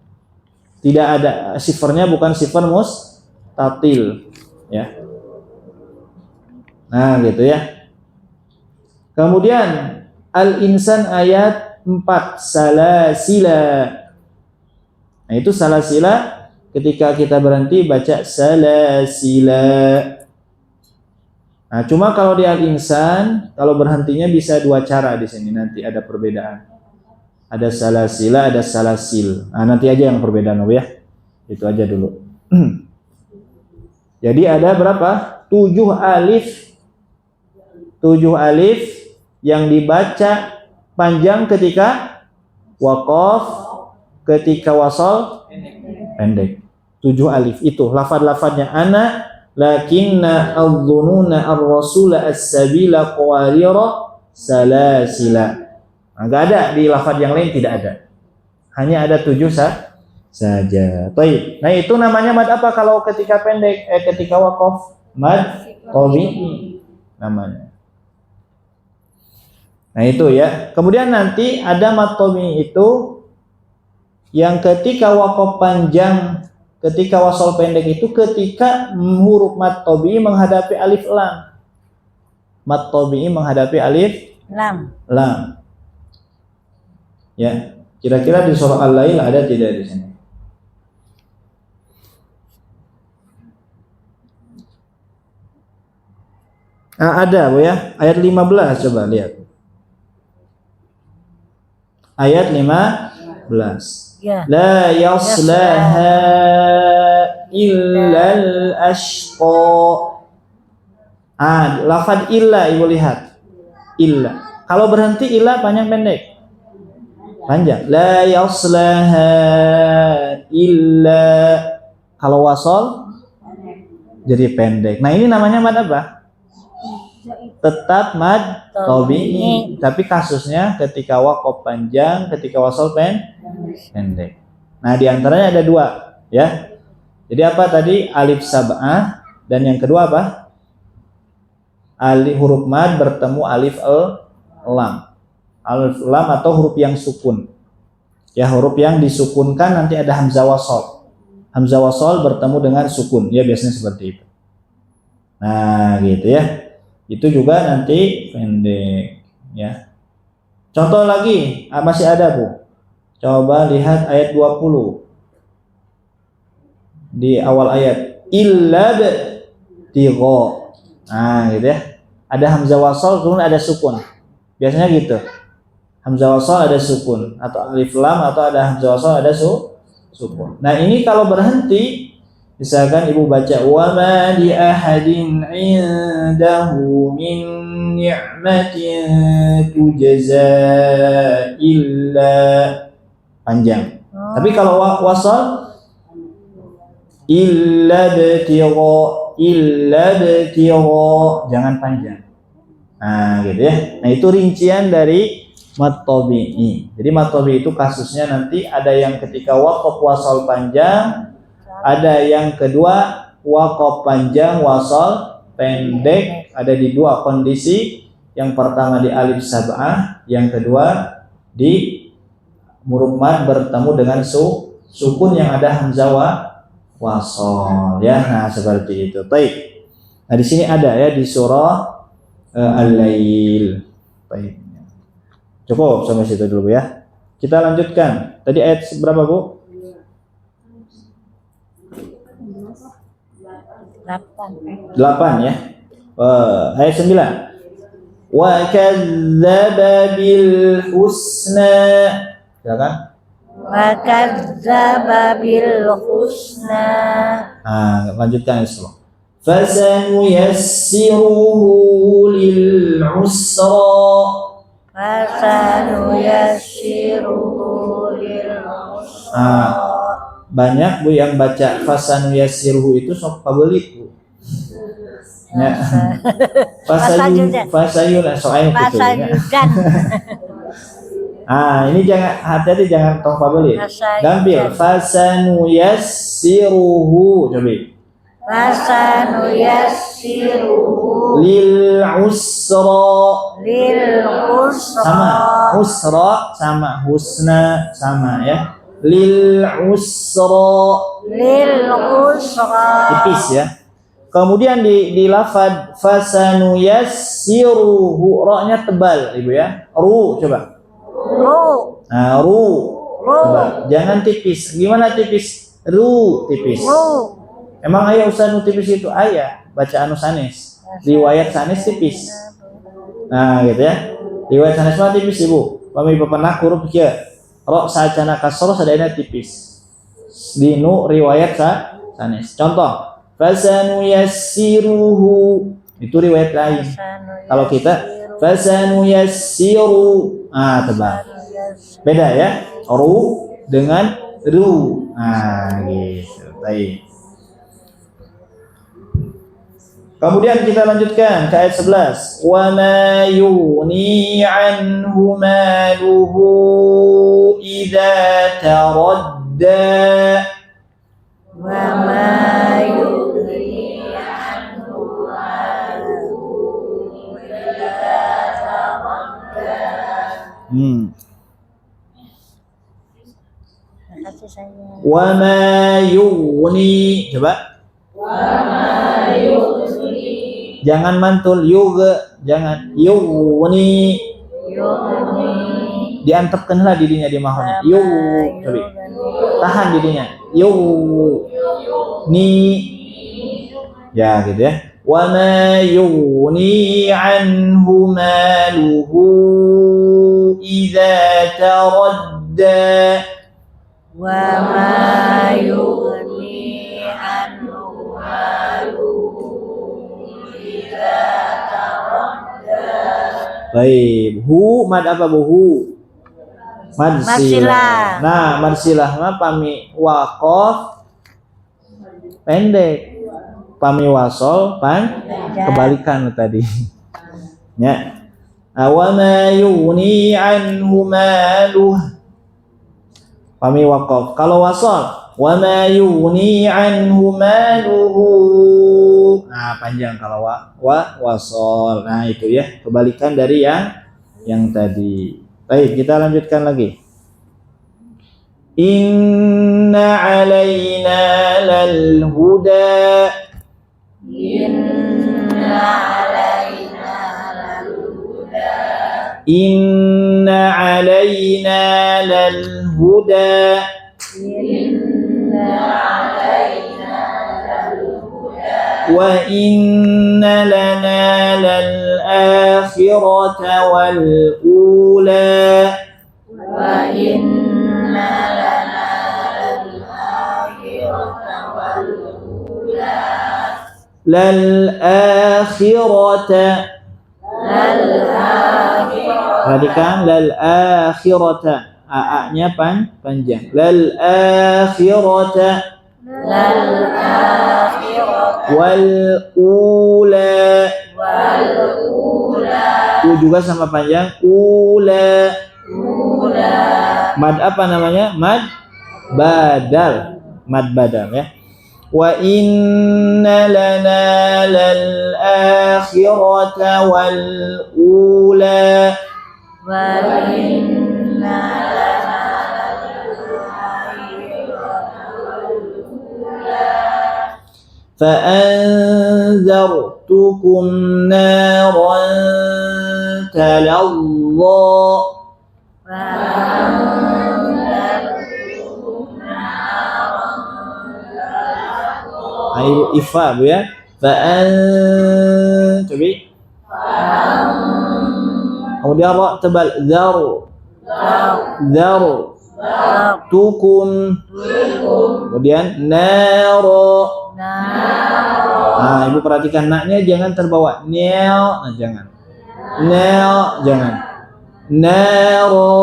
Tidak ada sifarnya, bukan sifar mustatil ya. Nah, gitu ya. Kemudian Al-Insan ayat 4, salasila. Nah, itu salasila ketika kita berhenti baca salasila. Nah, cuma kalau di Al-Insan kalau berhentinya bisa 2 cara di sini, nanti ada perbedaan. Ada salasila, ada salasil. Nah, nanti aja yang perbedaan ya. Itu aja dulu. Jadi ada berapa? 7 alif. 7 alif yang dibaca panjang ketika waqaf, ketika wasal pendek. 7 alif itu lafaz-lafaznya ana, lakinna adh-dhununa ar-rasula as-sabila qawarira salasila. Enggak ada di lafaz yang lain, tidak ada. Hanya ada 7 saja. Baik. Nah, itu namanya mad apa kalau ketika pendek? Ketika waqaf, mad tabi'i namanya. Nah, itu ya. Kemudian nanti ada mad tabi'i itu yang ketika waqaf panjang, ketika wasal pendek itu ketika huruf mad tabi'i menghadapi alif lam. Mad tabi'i menghadapi alif lam. Ya, kira-kira di surah Al-Lail ada tidak di sini? Ada, Bu ya. Ayat 15 coba lihat. Ayat 15. Ya. La yaslaha illal ashqa. Lafaz illa, Ibu lihat. Illa. Kalau berhenti illa panjang pendek? Panjang. La yaslaha illa. Kalau wasal jadi pendek. Nah, ini namanya mad apa? Tetap mad tabi'i, tapi kasusnya ketika waqaf panjang, ketika wasal pendek. Nah, di antaranya ada 2 ya. Jadi apa tadi? Alif sab'ah, dan yang kedua apa? Alif huruf mad bertemu alif lam. Alif lam atau huruf yang sukun. Ya, huruf yang disukunkan nanti ada hamzah wasal. Hamzah wasal bertemu dengan sukun. Ya, biasanya seperti itu. Nah, gitu ya. Itu juga nanti pendek ya. Contoh lagi, masih ada, Bu. Coba lihat ayat 20. Di awal ayat illa tigha. Nah, gitu ya. Ada hamzah wasal kemudian ada sukun. Biasanya gitu. hamzah wasal ada sukun, atau alif lam, atau ada hamzah wasal ada sukun. Nah ini kalau berhenti, misalkan ibu baca wa ma li ahadin indahu min ni'matin tujza illa, panjang. Tapi kalau wasal illa btiro, jangan panjang. Nah gitu ya. Nah itu rincian dari mad tabi'i. Jadi mad tabi'i itu kasusnya nanti ada yang ketika waqaf wasal panjang, ada yang kedua waqaf panjang wasal pendek. Ada di dua kondisi. Yang pertama di alif sab'ah, yang kedua di huruf mad bertemu dengan sukun yang ada hamzah wasal ya. Nah seperti itu. Baik. Nah di sini ada ya di surah Al-Lail. Baik. Cukup sampai situ dulu ya. Kita lanjutkan. Tadi ayat berapa, Bu? 8 ya. Ayat 9. Wa kadzdzaba bil husna. Silakan. Wa kadzdzaba bil husna. Nah, lanjutkan Islam. Fasanuyassiruhu lil usra. Banyak Bu yang baca fasanuyassiruhu itu sok pabelit Bu. Ya. Fasayun soalnya gitu ya. Ini jangan hati-hati, jangan tong pabelit. Gampil fasanuyassiruhu coba. Fasanuyassiruhu lil usra. Sama usra sama husna sama ya. Lil usra. Tipis ya. Kemudian di lafad fasanuyassiruhu, ra-nya tebal Ibu ya. Ru coba. Nah, ru. Coba. Jangan tipis. Gimana tipis? Ru tipis. Emang ayah usah tipis itu? Ayah baca anu sanes. Riwayat sanes tipis. Nah gitu ya. Riwayat sanes mah tipis Ibu. Pami papanak huruf kieu. Ra sacana kasra sadayana tipis. Dinu riwayat sanes. Contoh, fasanuyassiruhu itu riwayat lain. Kalau kita fasanuyassiru, tebal. Beda ya. Ru dengan ru. Nah gitu. Baik. Kemudian kita lanjutkan ke ayat 11. Wa ma yuni anhu maluhu idza taradda. Wa ma yuni anhu maluhu idza taradda. Makasih sayang. Wa ma yuni, coba. Wa ma yuni. Jangan mantul yuga, jangan yuni. Diantepkanlah dirinya di mahon. Yu, coba. Tahan dirinya. Ni. Ya gitu ya. Wa ma yuni anhu maluhu idza taradda. Wa ma yuni anhu maluhu idza taradda. Baik, hu mad apa Bu? Hu mad silah. Nah, mad silah mah pami waqaf pendek, pami wasol kebalikan tadi. Ya. Wa ma yuni anhu maluh. Pami waqaf. Kalau wasol, wa ma yuni anhu maluhu. Nah, panjang kalau wasol. Nah, itu ya, kebalikan dari yang tadi. Baik, kita lanjutkan lagi. Inna alaina lal huda. Inna alaina lal huda. Inna alaina lal huda. Inna alaina lal huda. wa inna lana lal akhirata wal ula wa inna lana lal akhirata wal ula lal akhirata lal akhirata perhatikan lal akhirata a-nya panjang lal akhirata lal akhirata wal ula wal ula juga sama panjang ula mad apa namanya mad badal ya wa inna lana lal akhirata wal ula wa inna lana lal akhirata wal ula فأنذرتكم نارا تلظى Ayo ifa bu ya. Coba. Kemudian ra tebal zaru tukum kemudian naro. Nah ibu perhatikan naknya jangan terbawa neo, nah jangan neo, jangan naro.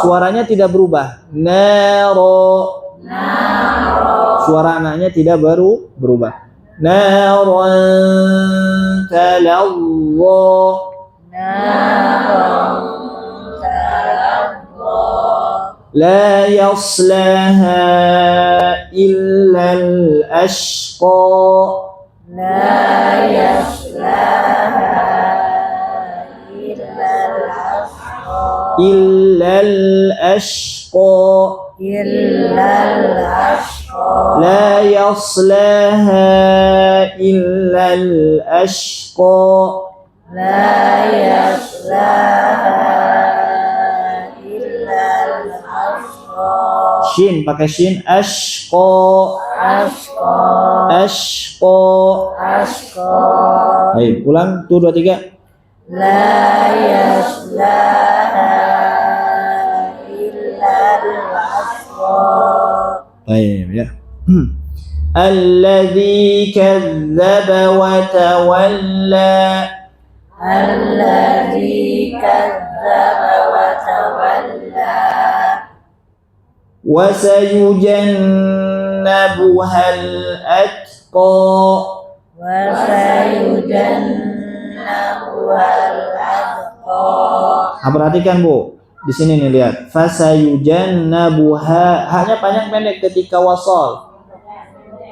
Suaranya tidak berubah naro. Suara anaknya tidak berubah. Naran talawwa. La yaslaha illa al-ashqa. la yaslaha illa al-ashqa Illa al-ashqa. illa al-ashqa La yaslaha illa al-ashqa. la yaslaha illa al-ashqa Shin pakai shin ashqa. ashqa Ashqa. ashqa Baik, ulang tuh 2 3. la yaslaha illa al-ashqa Baik ya. Alladzi kadzdzaba wa tawalla. alladzi kadzdzaba wa tawalla Wa sayujannabuha al-atqa. wa sayujannabuha al-atqa Perhatikan Bu. Di sini nih lihat. Fasayujannabuha. Haknya panjang pendek ketika wasol.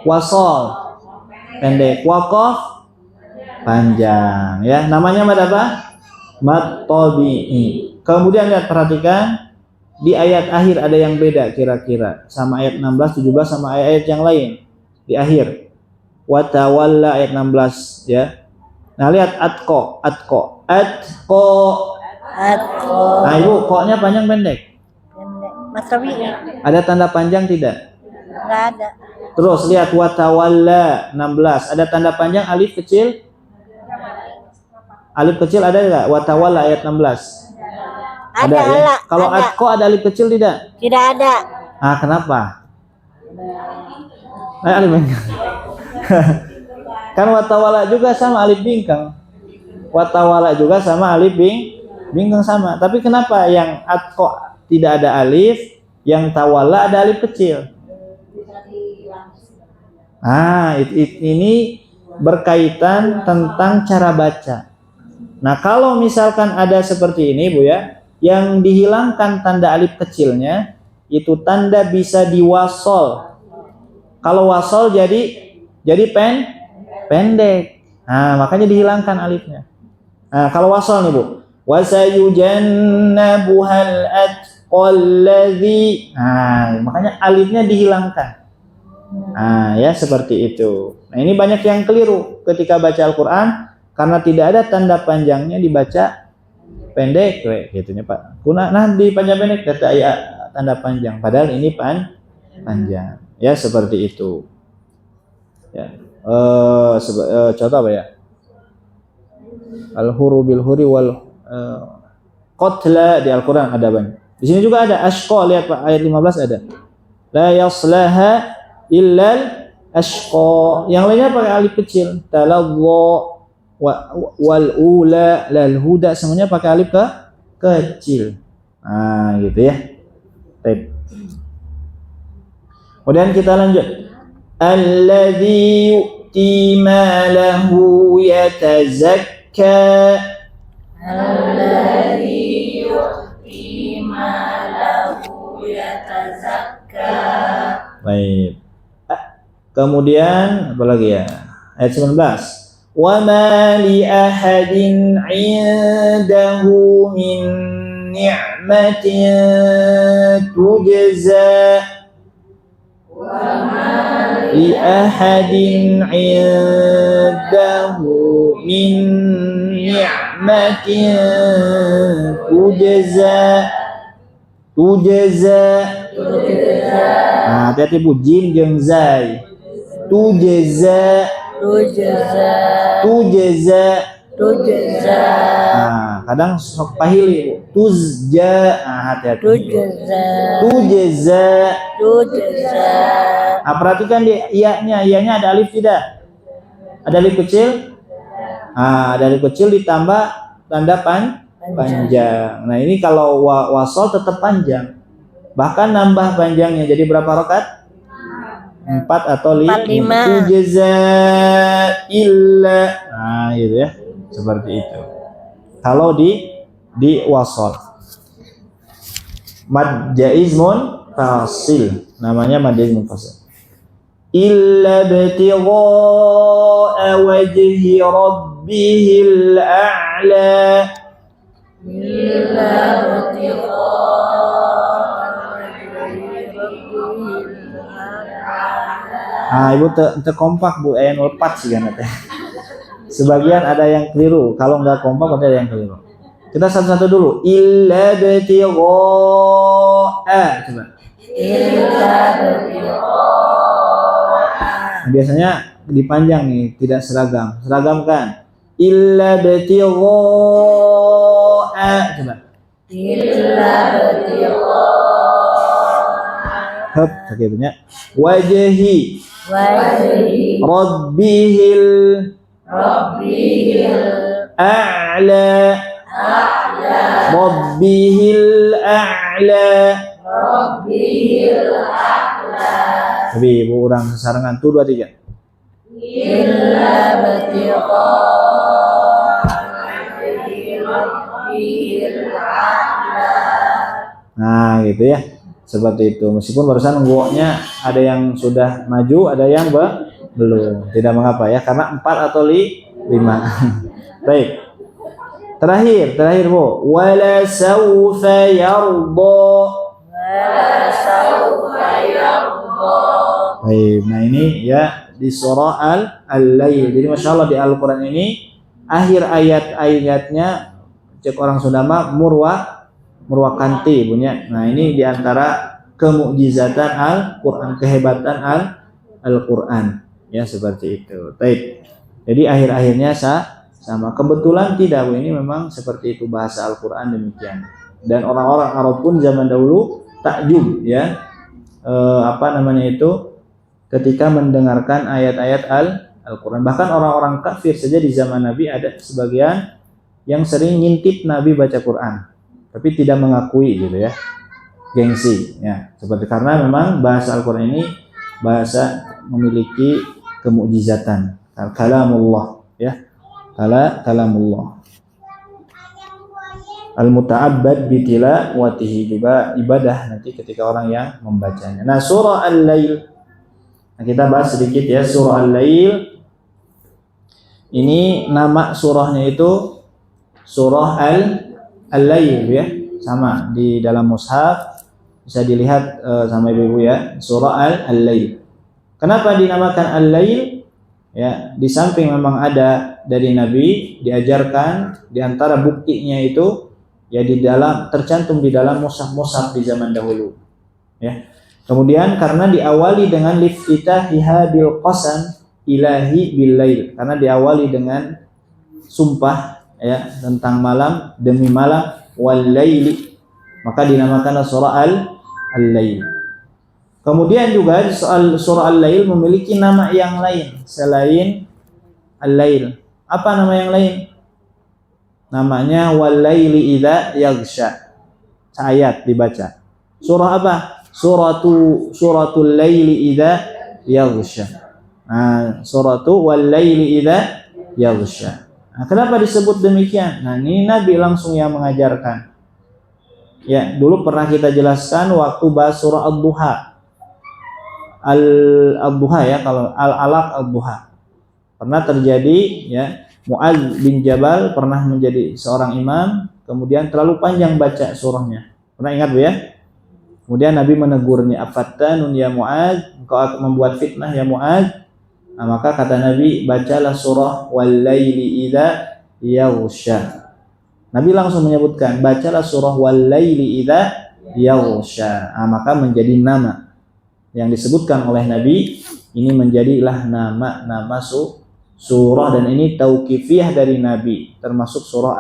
Wasol pendek. Waqaf panjang ya. Namanya mad apa? Mad tabi'i. Kemudian lihat perhatikan di ayat akhir ada yang beda kira-kira sama ayat 16, 17 sama ayat yang lain di akhir. Wa tawalla ayat 16 ya. Nah lihat atqa. atqa Nah ibu, koknya panjang pendek. Mas Rabi Ada tanda panjang tidak? nggak ada Terus lihat watawalla 16. Ada tanda panjang alif kecil? Alif kecil ada enggak? Watawalla ayat 16. ada Ya? Kalau atqa ada alif kecil tidak? tidak ada Ah, kenapa? Alif bingkang. Kan watawalla juga sama alif bingkang. Watawalla juga sama alif bingkang sama. Tapi kenapa yang atqa tidak ada alif, yang tawalla ada alif kecil? Ini berkaitan tentang cara baca. Nah, kalau misalkan ada seperti ini, Bu ya, yang dihilangkan tanda alif kecilnya, itu tanda bisa diwasol. Kalau wasol jadi pendek. Nah, makanya dihilangkan alifnya. Nah, kalau wasol nih, Bu. Wasayujannabuhal atqalladzi. Nah, makanya alifnya dihilangkan. Nah, ya seperti itu. Nah, ini banyak yang keliru ketika baca Al-Qur'an karena tidak ada tanda panjangnya dibaca pendek, gitunya Pak. Nah, di panjang pendek kata ya tanda panjang, padahal ini panjang. Ya seperti itu. Ya. Contoh apa ya? Al-huru bil huri wal qatla di Al-Qur'an ada banyak. Di sini juga ada ashqa, lihat Pak, ayat 15 ada. La yaslaha illal ashqa. Yang lainnya pakai alif kecil. Taladha wal ula lal huda, semuanya pakai alif kecil. Nah, gitu ya. Baik. Kemudian kita lanjut. Alladzi yu'ti malahu yatazakka. Alladzi yu'ti malahu yatazakka. Baik. Kemudian apa lagi ya? Ayat 19. Wa ma li ahadin 'indahu min ni'matin tujza. Li ahadin 'indahu min ni'matin tujza. Nah, hati-hati Bu, jim jeung zai. Tujza. Nah, kadang sok pahili Bu. Tuzja. Nah, hati-hati. Tujza. Nah, perhatikan di iya-nya ada alif tidak? Ada alif kecil? Nah, ada alif kecil ditambah tanda panjang. Nah, ini kalau wasol tetap panjang. Bahkan nambah panjangnya jadi berapa rakaat? 4 atau 5. Tujza illa. Nah, gitu ya. Seperti itu. Kalau di wasol. Mad jaiz munfasil. Namanya mad jaiz munfasil. Illa ibtigha'a wajhi rabbihil a'la. Illa Ibu kompak Bu, yang lepat sih kan teh. Sebagian ada yang keliru, kalau nggak kompak ada yang keliru. Kita satu-satu dulu. Illa ibtigha'a. Coba. Illa ibtigha'a. Biasanya dipanjang nih, tidak seragam. Seragam kan? Illa ibtigha'a. Coba. Illa ibtigha'a. Hup, sakitnya. Wajhi Rabbihil a'la. Rabbihil a'la. Tapi Ibu urang sesarengan tuh 2 3. Illa Nah, gitu ya. Seperti itu. Meskipun barusan gua-nya ada yang sudah maju, ada yang belum. Tidak mengapa ya, karena 4 atau 5. Baik. Terakhir Bu. Wala sawfa yarda. Baik. Nah, ini ya di surah Al-Lail. Jadi Masya Allah di Al-Quran ini akhir ayat-ayatnya cek orang Sunda mah murwakanti punya. Nah, ini diantara kemukjizatan Al-Quran, kehebatan Al-Quran ya, seperti itu. Baik. Jadi akhir-akhirnya sama. Kebetulan tidak Bu, ini memang seperti itu bahasa Al-Quran demikian. Dan orang-orang Arab pun zaman dahulu takjub ya, ketika mendengarkan ayat-ayat Al-Quran. Bahkan orang-orang kafir saja di zaman Nabi ada sebagian yang sering ngintip Nabi baca Quran, tapi tidak mengakui gitu ya, gengsi ya, seperti karena memang bahasa Al-Quran ini bahasa memiliki kemukjizatan, kalamullah ya, kalamullah. Al-muta'abbad bitilawatihi, juga ibadah nanti ketika orang yang membacanya. Nah, surah Al-Lail, nah, kita bahas sedikit ya. Surah Al-Lail ini nama surahnya itu surah Al-Lail ya, sama di dalam mushaf bisa dilihat sama ibu-ibu ya, surah Al-Lail. Kenapa dinamakan Al-Lail? Ya, di samping memang ada dari Nabi diajarkan, di antara buktinya itu ya di dalam, tercantum di dalam mushaf-mushaf di zaman dahulu ya. Kemudian karena diawali dengan liftitahiha bil qasam, ilahi billail, karena diawali dengan sumpah ya tentang malam demi malam, wal laili, maka dinamakan surah al-lail. Kemudian juga soal surah al-lail memiliki nama yang lain selain al-lail. Apa nama yang lain? Namanya wal laili idza yaghsha. Ayat dibaca. Surah apa? Suratul laili idza yaghsha. Nah, suratu wal laili idza yaghsha. Nah, kenapa disebut demikian? Nah, ini Nabi langsung yang mengajarkan. Ya, dulu pernah kita jelaskan waktu bahas surah Ad-Duha. Al-Duha ya, kalau Al-Alaq Ad-Duha. Pernah terjadi ya, Mu'adz bin Jabal pernah menjadi seorang imam, kemudian terlalu panjang baca surahnya. Pernah ingat Bu ya? Kemudian Nabi menegurnya, "Afattanun ya Mu'adz, engkau akan membuat fitnah ya Mu'adz." Nah, maka kata Nabi, bacalah surah wal laili idza yaghsha. Nabi langsung menyebutkan, bacalah surah wal laili idza yaghsha. Nah, maka menjadi nama yang disebutkan oleh Nabi ini menjadilah nama surah, dan ini tauqifiyah dari Nabi, termasuk surah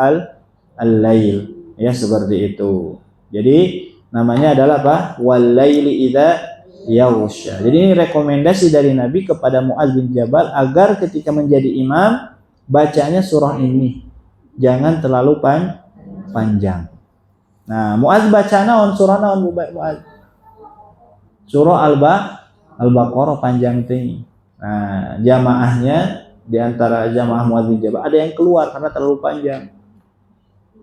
al-lail ya, seperti itu. Jadi namanya adalah apa? Wal laili idza yaghsha. Jadi ini rekomendasi dari Nabi kepada Mu'adz bin Jabal agar ketika menjadi imam bacanya surah ini, jangan terlalu panjang. Nah, Mu'adz baca naon surah naon Mu'adz? Surah Al-Baqarah panjang ting. Nah, jamaahnya di antara jamaah Mu'adz bin Jabal ada yang keluar karena terlalu panjang.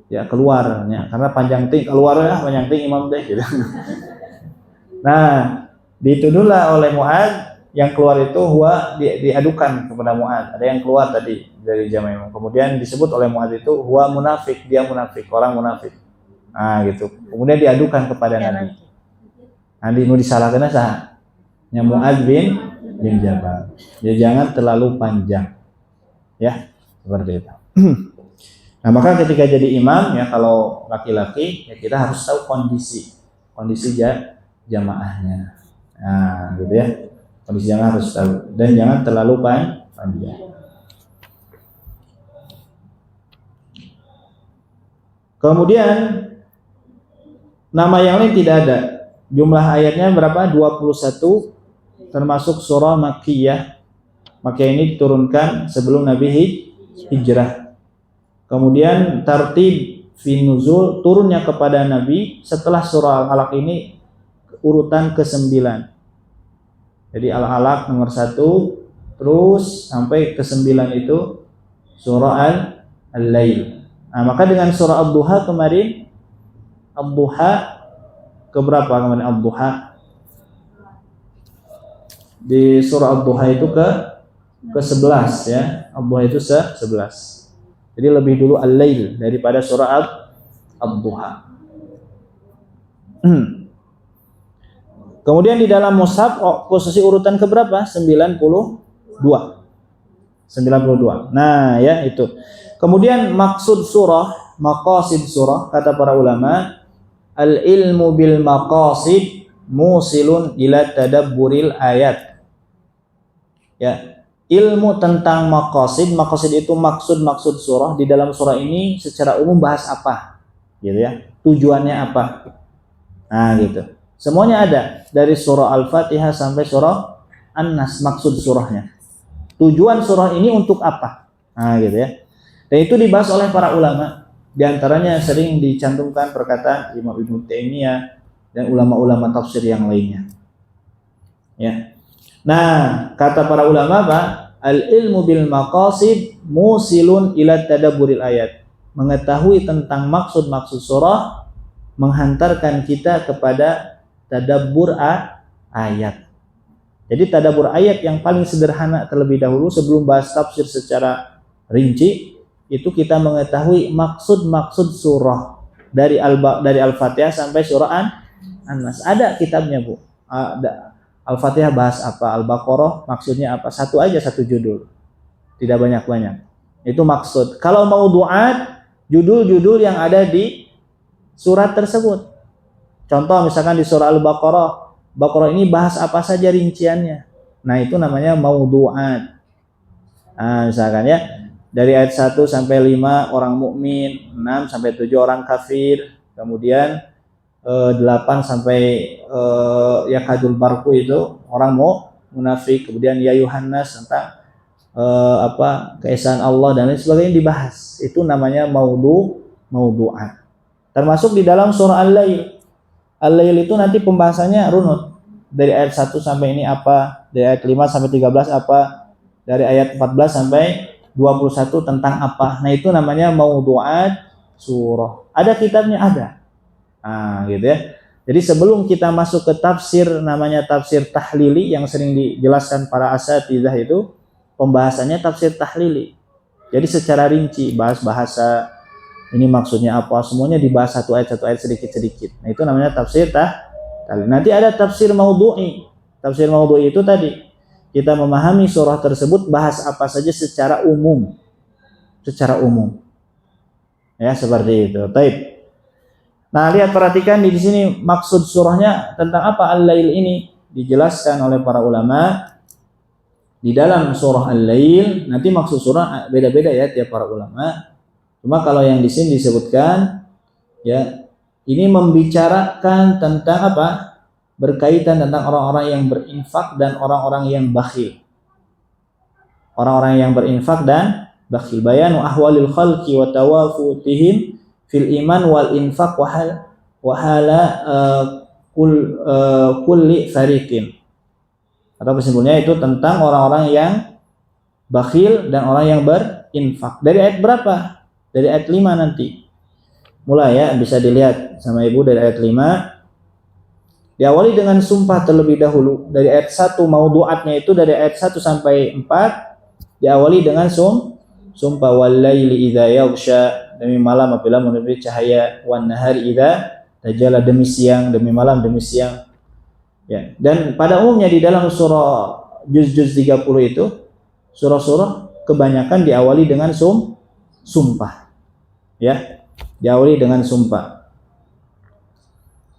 Ya, keluarnya karena panjang ting, keluar ya panjang ting imam teh gitu. Nah, dituduhlah oleh Mu'adz yang keluar itu diadukan kepada Mu'adz. Ada yang keluar tadi dari jamaah imam. Kemudian disebut oleh Mu'adz itu huwa munafik, dia munafik, orang munafik. Nah, gitu. Kemudian diadukan kepada Nabi. Nanti mau disalahkan sah nya Mu'adz bin Jabal. Ya, jangan terlalu panjang. Ya, seperti itu. Nah, maka ketika jadi imam ya, kalau laki-laki ya kita harus tahu kondisi jamaahnya. Nah, gitu ya. Kondisi jamaah harus tahu dan jangan terlalu panjang. Kemudian nama yang lain tidak ada. Jumlah ayatnya berapa? 21, termasuk surah Makkiyah. Makkiyah ini diturunkan sebelum Nabi hijrah. Kemudian tartib fi nuzul, turunnya kepada Nabi setelah surah Al-Alaq ini urutan ke-9. Jadi Al-Alaq nomor 1, terus sampai ke-9 itu surah Al-Lail. Nah, maka dengan surah Ad-Duha kemarin, Ad-Duha keberapa kemarin Ad-Duha? Di surah Ad-Duha itu ke-11 ya. Ad-Duha itu 11. Jadi lebih dulu Al-Lail daripada surah Ad-Duha. Kemudian di dalam mushaf posisi urutan keberapa? 92. Nah, ya itu. Kemudian maksud surah, maqasid surah, kata para ulama, al-ilmu bil maqasid musilun ila tadabburil ayat. Ya, ilmu tentang maqasid itu maksud surah. Di dalam surah ini secara umum bahas apa? Gitu ya. Tujuannya apa? Nah, gitu. Semuanya ada dari surah Al-Fatihah sampai surah An-Nas, maksud surahnya. Tujuan surah ini untuk apa? Nah, gitu ya. Dan itu dibahas oleh para ulama. Di antaranya sering dicantumkan perkataan Imam Ibnu Taimiyah dan ulama-ulama tafsir yang lainnya. Ya. Nah, kata para ulama apa? Al-ilmu bil maqasid musilun ila tadabburil ayat. Mengetahui tentang maksud-maksud surah menghantarkan kita kepada tadabbur ayat. Jadi tadabbur ayat yang paling sederhana terlebih dahulu sebelum bahas tafsir secara rinci, itu kita mengetahui maksud-maksud surah dari Al-Fatihah sampai surah An-Nas. Ada kitabnya, Bu. Ada. Al-Fatihah bahas apa, Al-Baqarah maksudnya apa, satu judul. Tidak banyak-banyak. Itu maksud. Kalau mau duat, judul-judul yang ada di surat tersebut. Contoh misalkan di surah Al-Baqarah ini bahas apa saja rinciannya. Nah, itu namanya maudu'at. Nah, misalkan ya, dari ayat 1 sampai 5 orang mukmin, 6 sampai 7 orang kafir, kemudian 8 sampai yakadul barku itu orang munafik, kemudian ya Yuhannas tentang keesaan Allah dan lain sebagainya dibahas. Itu namanya maudhu'at. Termasuk di dalam surah Al-Lail. Al-Lail itu nanti pembahasannya runut. Dari ayat 1 sampai ini apa, dari ayat 5 sampai 13 apa, dari ayat 14 sampai 21 tentang apa. Nah, itu namanya maudhu'at surah. Ada kitabnya, ada. Nah, gitu ya. Jadi sebelum kita masuk ke tafsir, namanya tafsir tahlili yang sering dijelaskan para asatidzah itu, pembahasannya tafsir tahlili. Jadi secara rinci bahas bahasa ini maksudnya apa, semuanya dibahas satu ayat sedikit-sedikit. Nah, itu namanya tafsir tahlili. Nanti ada tafsir maudhu'i. Tafsir maudhu'i itu tadi kita memahami surah tersebut bahas apa saja secara umum. Secara umum. Ya, seperti itu. Baik. Nah, lihat perhatikan di sini maksud surahnya tentang apa Al-Lail ini dijelaskan oleh para ulama di dalam surah Al-Lail. Nanti maksud surah beda-beda ya tiap para ulama. Cuma kalau yang di sini disebutkan ya, ini membicarakan tentang apa? Berkaitan tentang orang-orang yang berinfak dan orang-orang yang bakhil. Orang-orang yang berinfak dan bakhil. Bayanu ahwalil khalqi wa tawafutihim fil iman wal infaq wa hala kulli fariqin. Atau kesimpulannya itu tentang orang-orang yang bakhil dan orang yang berinfak. Dari ayat berapa? Dari ayat 5 nanti. Mulai ya, bisa dilihat sama Ibu dari ayat 5. Diawali dengan sumpah terlebih dahulu. Dari ayat 1 maudhu'atnya itu dari ayat 1 sampai 4 diawali dengan sumpah wal laili idza yaghsha, demi malam apabila menerbit cahaya, wan nahari idza tajalla, demi siang, demi malam, demi siang. Ya, dan pada umumnya di dalam surah juz-juz 30 itu surah-surah kebanyakan diawali dengan sumpah. Ya, diawali dengan sumpah.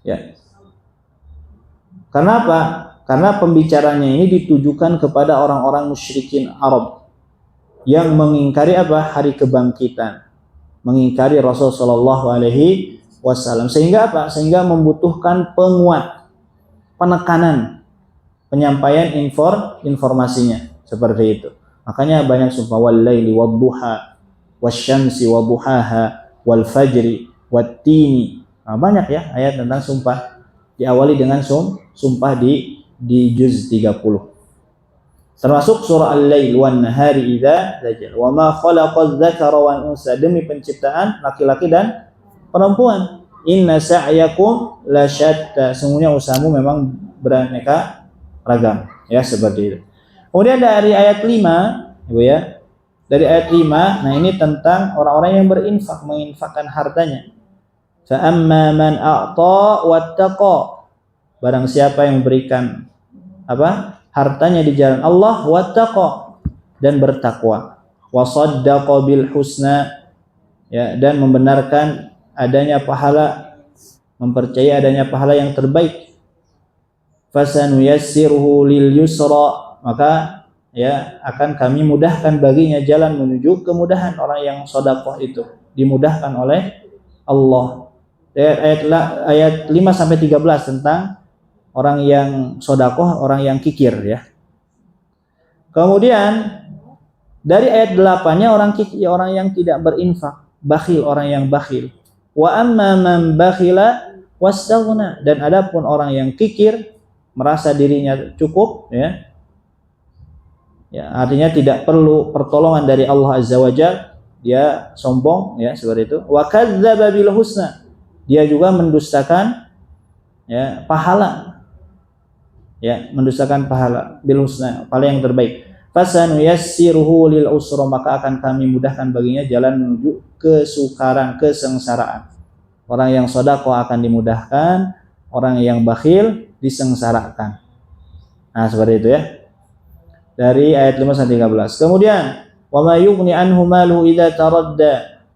Ya. Karena apa? Karena pembicaranya ini ditujukan kepada orang-orang musyrikin Arab yang mengingkari apa? Hari kebangkitan, mengingkari Rasul sallallahu alaihi wasallam. Sehingga apa? Sehingga membutuhkan penguat, penekanan, penyampaian informasinya seperti itu. Makanya banyak sumpah wal laili wadduha wasyamsi waduhaha wal fajri wattini. Nah, banyak ya ayat tentang sumpah. Diawali dengan sumpah di juz 30. Termasuk surah Al-Lail wan nahari idza tajalla. Wa ma khalaqadz dzakara wal unsa, demi penciptaan laki-laki dan perempuan. Inna sa'yakum la syatta, sungguhnya usahamu memang beraneka ragam. Ya, seperti itu. Kemudian dari ayat 5, Ibu ya. Dari ayat 5, nah ini tentang orang-orang yang berinfak, menginfakkan hartanya. Fa'amma man a'ta wattaqa, barang siapa yang memberikan apa? Hartanya di jalan Allah, wattaqa, dan bertakwa, wasaddaqa bil husna, ya, dan membenarkan adanya pahala, mempercayai adanya pahala yang terbaik. Fasanuyassiruhu lil yusra, maka ya akan kami mudahkan baginya jalan menuju kemudahan. Orang yang sedekah itu dimudahkan oleh Allah. Ayat 5 sampai 13 tentang orang yang sedekah, orang yang kikir ya. Kemudian dari ayat 8-nya orang kikir, orang yang tidak berinfak, bakhil, orang yang bakhil. Wa amma man bakhila wastaghna, dan adapun orang yang kikir, merasa dirinya cukup ya. Ya, artinya tidak perlu pertolongan dari Allah Azza wa Jalla, dia sombong ya, seperti itu. Wa kadzdzaba bil husna, dia juga mendustakan ya pahala. Ya, mendustakan pahala bil husna, pahala yang terbaik. Fasanuyassiruhu lil usra, maka akan kami mudahkan baginya jalan menuju kesukaran, kesengsaraan. Orang yang sedekah akan dimudahkan, orang yang bakhil disengsarakan. Nah, seperti itu ya. Dari ayat 5 sampai 13. Kemudian wa may yughni anhu malu idza taradda,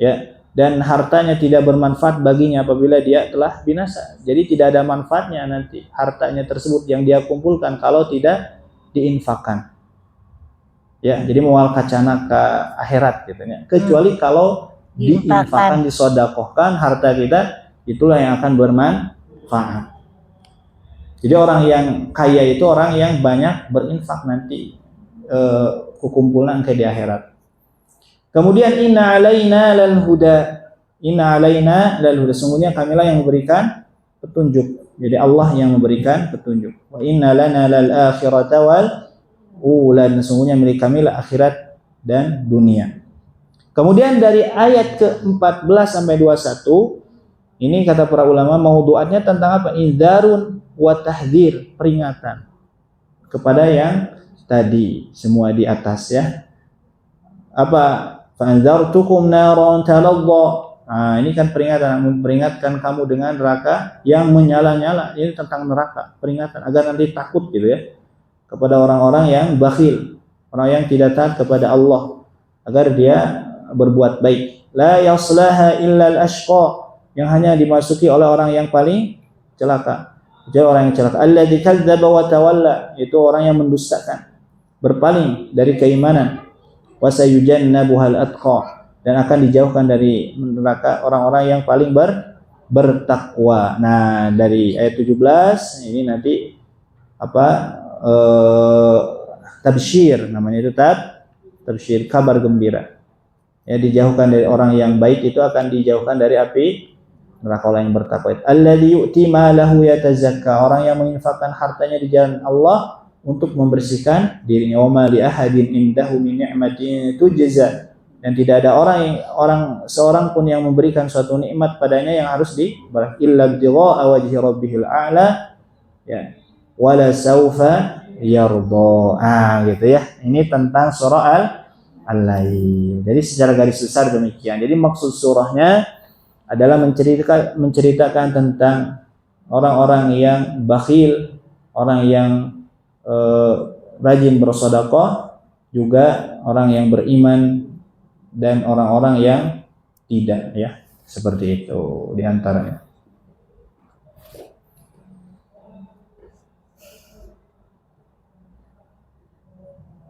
ya, dan hartanya tidak bermanfaat baginya apabila dia telah binasa. Jadi tidak ada manfaatnya nanti hartanya tersebut yang dia kumpulkan kalau tidak diinfakkan. Ya, jadi mual kacana ke akhirat gitu ya. Kecuali kalau diinfakkan, disodakohkan harta kita, itulah yang akan bermanfaat. Jadi orang yang kaya itu orang yang banyak berinfak nanti kukumpulan ke di akhirat. Kemudian inna alaina lal huda. Inna alaina lal huda. Sungguhnya kamilah yang memberikan petunjuk. Jadi Allah yang memberikan petunjuk. Wa inna lana lal akhirata wal ula. Sungguhnya milik kamilah akhirat dan dunia. Kemudian dari ayat ke-14 sampai 21 ini kata para ulama mauduatnya tentang apa? Indzarun wa tahdzir, peringatan kepada yang tadi semua di atas ya. Apa? Fa'anzartukum naran taladha. Nah, ini kan peringatan, memperingatkan kamu dengan neraka yang menyala-nyala. Ini tentang neraka, peringatan agar nanti takut gitu ya. Kepada orang-orang yang bakhil, orang yang tidak taat kepada Allah, agar dia berbuat baik. La yaslaha illa al-ashqa, yang hanya dimasuki oleh orang yang paling celaka. Jadi orang yang celaka. Alladzi kadzdzaba wa tawalla, itu orang yang mendustakan, berpaling dari keimanan. Wa sayujannabuhal atqa, dan akan dijauhkan dari neraka orang-orang yang paling bertakwa. Nah, dari ayat 17 ini nanti apa? Tabsyir namanya itu tabsyir, kabar gembira. Ya, dijauhkan dari orang yang baik itu akan dijauhkan dari api neraka orang yang bertakwa. Alladzi yu'ti malahu yatazakka, orang yang menginfakkan hartanya di jalan Allah untuk membersihkan dirinya. Wa ma li ahadin indahu min ni'matin tujza, dan tidak ada orang seorang pun yang memberikan suatu nikmat padanya yang harus dibalas. Illa ibtigha'a wajhi rabbihil a'la, ya, wala saufa yarda. Gitu ya. Ini tentang surah Al-Lail. Jadi secara garis besar demikian. Jadi maksud surahnya adalah menceritakan tentang orang-orang yang bakhil, orang yang rajin bersedekah, juga orang yang beriman dan orang-orang yang tidak, ya. Seperti itu diantaranya.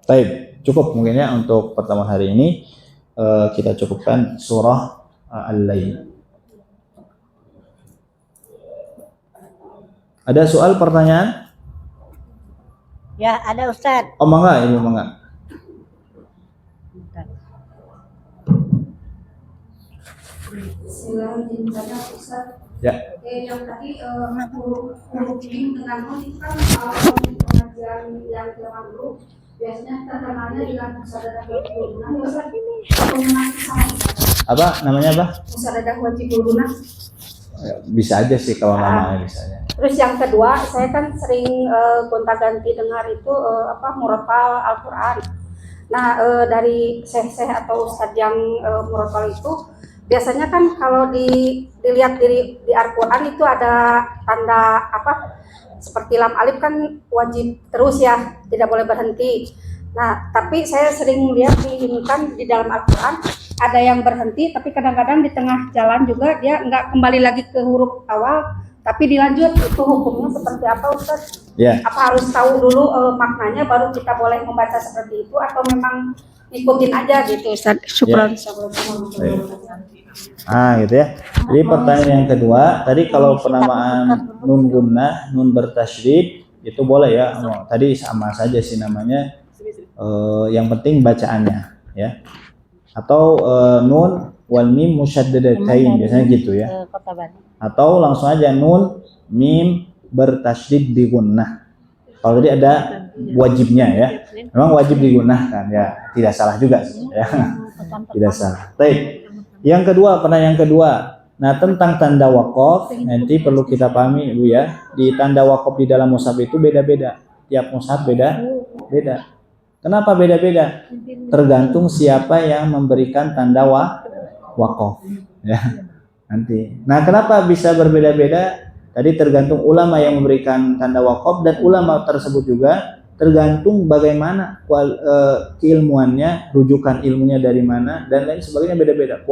Baik, cukup mungkin ya untuk pertemuan hari ini. Kita cukupkan surah Al-Lail. Ada soal, pertanyaan? Ya, ada Ustaz. Oh, mangga, Ibu mangga. Bismillahirrahmanirrahim, Ustaz. Ya. Yang tadi huruf mim dengan nun itu kan kalau di pengajian yang zaman dulu biasanya terkenalnya dengan musadadah wajibul gunah. Ustaz, Apa namanya apa? Musadadah wajibul gunah. Bisa aja sih kalau namanya misalnya. Terus yang kedua, saya kan sering gonta-ganti dengar itu murafal Al-Quran. Nah, dari syekh-syekh atau ustadz yang murafal itu biasanya kan kalau dilihat di Al-Quran itu ada tanda seperti lam alif kan wajib terus ya, tidak boleh berhenti. Nah, tapi saya sering lihat di dalam Al-Quran ada yang berhenti, tapi kadang-kadang di tengah jalan juga dia nggak kembali lagi ke huruf awal, tapi dilanjut. Itu hukumnya seperti apa, Ustaz? Ya. Apa harus tahu dulu maknanya baru kita boleh membaca seperti itu, atau memang ikutin aja gitu, Ustaz? Syukran. Gitu ya. Jadi pertanyaan yang kedua, tadi kalau penamaan nun gunnah, nun bertasydid itu boleh ya. Tadi sama saja sih namanya. Yang penting bacaannya, ya. Atau nun wal mim musyaddadatain, biasanya gitu ya. Atau langsung aja nun mim bertasydid di gunnah. Kalau tadi ada wajibnya ya, memang wajib digunakan ya, tidak salah juga ya. Tidak salah. Baik. Yang kedua, pertanyaan yang kedua. Nah, tentang tanda waqaf nanti perlu kita pahami Ibu ya. Di tanda waqaf di dalam mushaf itu beda-beda. Tiap mushaf beda. Kenapa beda-beda? Tergantung siapa yang memberikan tanda waqaf ya. Nanti. Nah, kenapa bisa berbeda-beda? Tadi tergantung ulama yang memberikan tanda waqaf, dan ulama tersebut juga tergantung bagaimana keilmuannya, rujukan ilmunya dari mana, dan lain sebagainya beda-beda.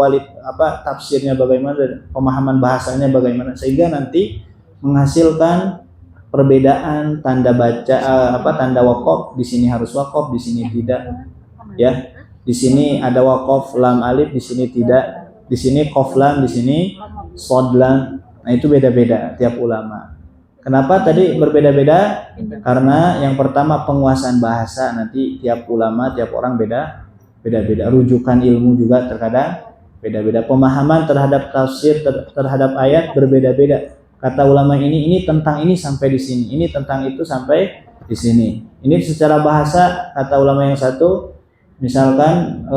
Tafsirnya bagaimana, dan pemahaman bahasanya bagaimana, sehingga nanti menghasilkan perbedaan tanda baca tanda waqaf. Di sini harus waqaf, di sini tidak. Ya, di sini ada waqaf lam alif, di sini tidak. Di sini qaf lam, di sini shad lam. Nah, itu beda-beda tiap ulama. Kenapa tadi berbeda-beda? Karena yang pertama penguasaan bahasa, nanti tiap ulama, tiap orang beda-beda. Rujukan ilmu juga terkadang beda-beda. Pemahaman terhadap tafsir terhadap ayat berbeda-beda. Kata ulama ini tentang ini sampai di sini, ini tentang itu sampai di sini. Ini secara bahasa kata ulama yang satu, misalkan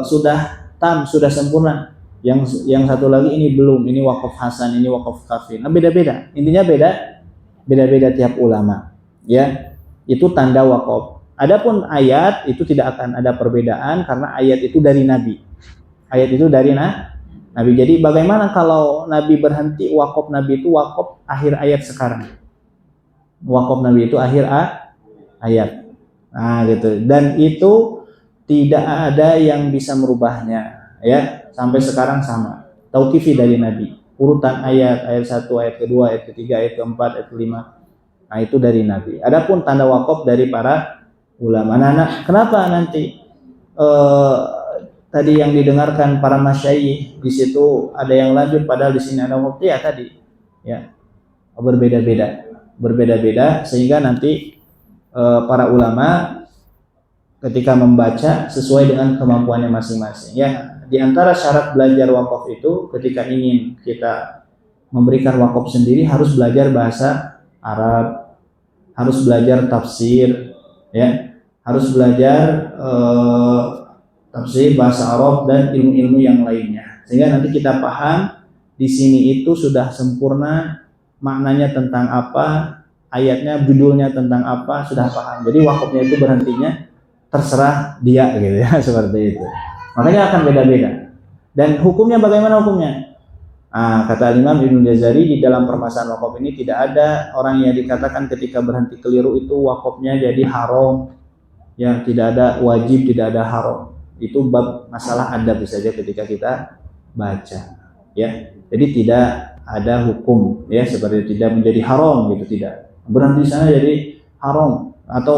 sudah sempurna. Yang satu lagi ini belum, ini waqaf hasan, ini waqaf kafir. Nah, beda-beda. Intinya beda-beda tiap ulama. Ya, itu tanda waqaf. Adapun ayat itu tidak akan ada perbedaan karena ayat itu dari Nabi. Ayat itu dari Nabi. Jadi bagaimana kalau Nabi berhenti, waqaf Nabi itu waqaf akhir ayat sekarang. Waqaf Nabi itu akhir ayat. Nah, gitu. Dan itu tidak ada yang bisa merubahnya, ya. Sampai sekarang sama. Tauqifi dari Nabi. Urutan ayat 1, ayat kedua, ayat ketiga, ayat keempat, ayat kelima. Nah, itu dari Nabi. Adapun tanda waqaf dari para ulama. Nah, kenapa nanti tadi yang didengarkan para masyayikh di situ ada yang lanjut padahal di sini ada waqaf ya tadi. Ya. Berbeda-beda sehingga nanti para ulama ketika membaca sesuai dengan kemampuannya masing-masing, ya. Di antara syarat belajar waqaf itu ketika ingin kita memberikan waqaf sendiri harus belajar bahasa Arab, harus belajar tafsir, ya, harus belajar tafsir bahasa Arab dan ilmu-ilmu yang lainnya. Sehingga nanti kita paham di sini itu sudah sempurna maknanya tentang apa, ayatnya judulnya tentang apa, sudah paham. Jadi waqafnya itu berhentinya terserah dia gitu ya, seperti itu. Makanya akan beda-beda. Dan hukumnya bagaimana hukumnya? Kata Imam Ibnu Jazari di dalam permasalahan waqaf ini tidak ada orang yang dikatakan ketika berhenti keliru itu waqafnya jadi haram. Ya, tidak ada wajib, tidak ada haram. Itu bab masalah adab saja ketika kita baca. Ya. Jadi tidak ada hukum ya seperti tidak menjadi haram gitu, tidak. Berhenti di sana jadi haram atau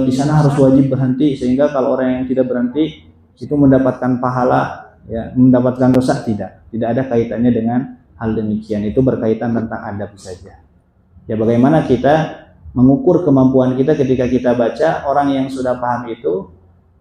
di sana harus wajib berhenti sehingga kalau orang yang tidak berhenti itu mendapatkan pahala, ya, mendapatkan dosa, tidak ada kaitannya dengan hal demikian. Itu berkaitan tentang adab saja. Ya, bagaimana kita mengukur kemampuan kita ketika kita baca. Orang yang sudah paham itu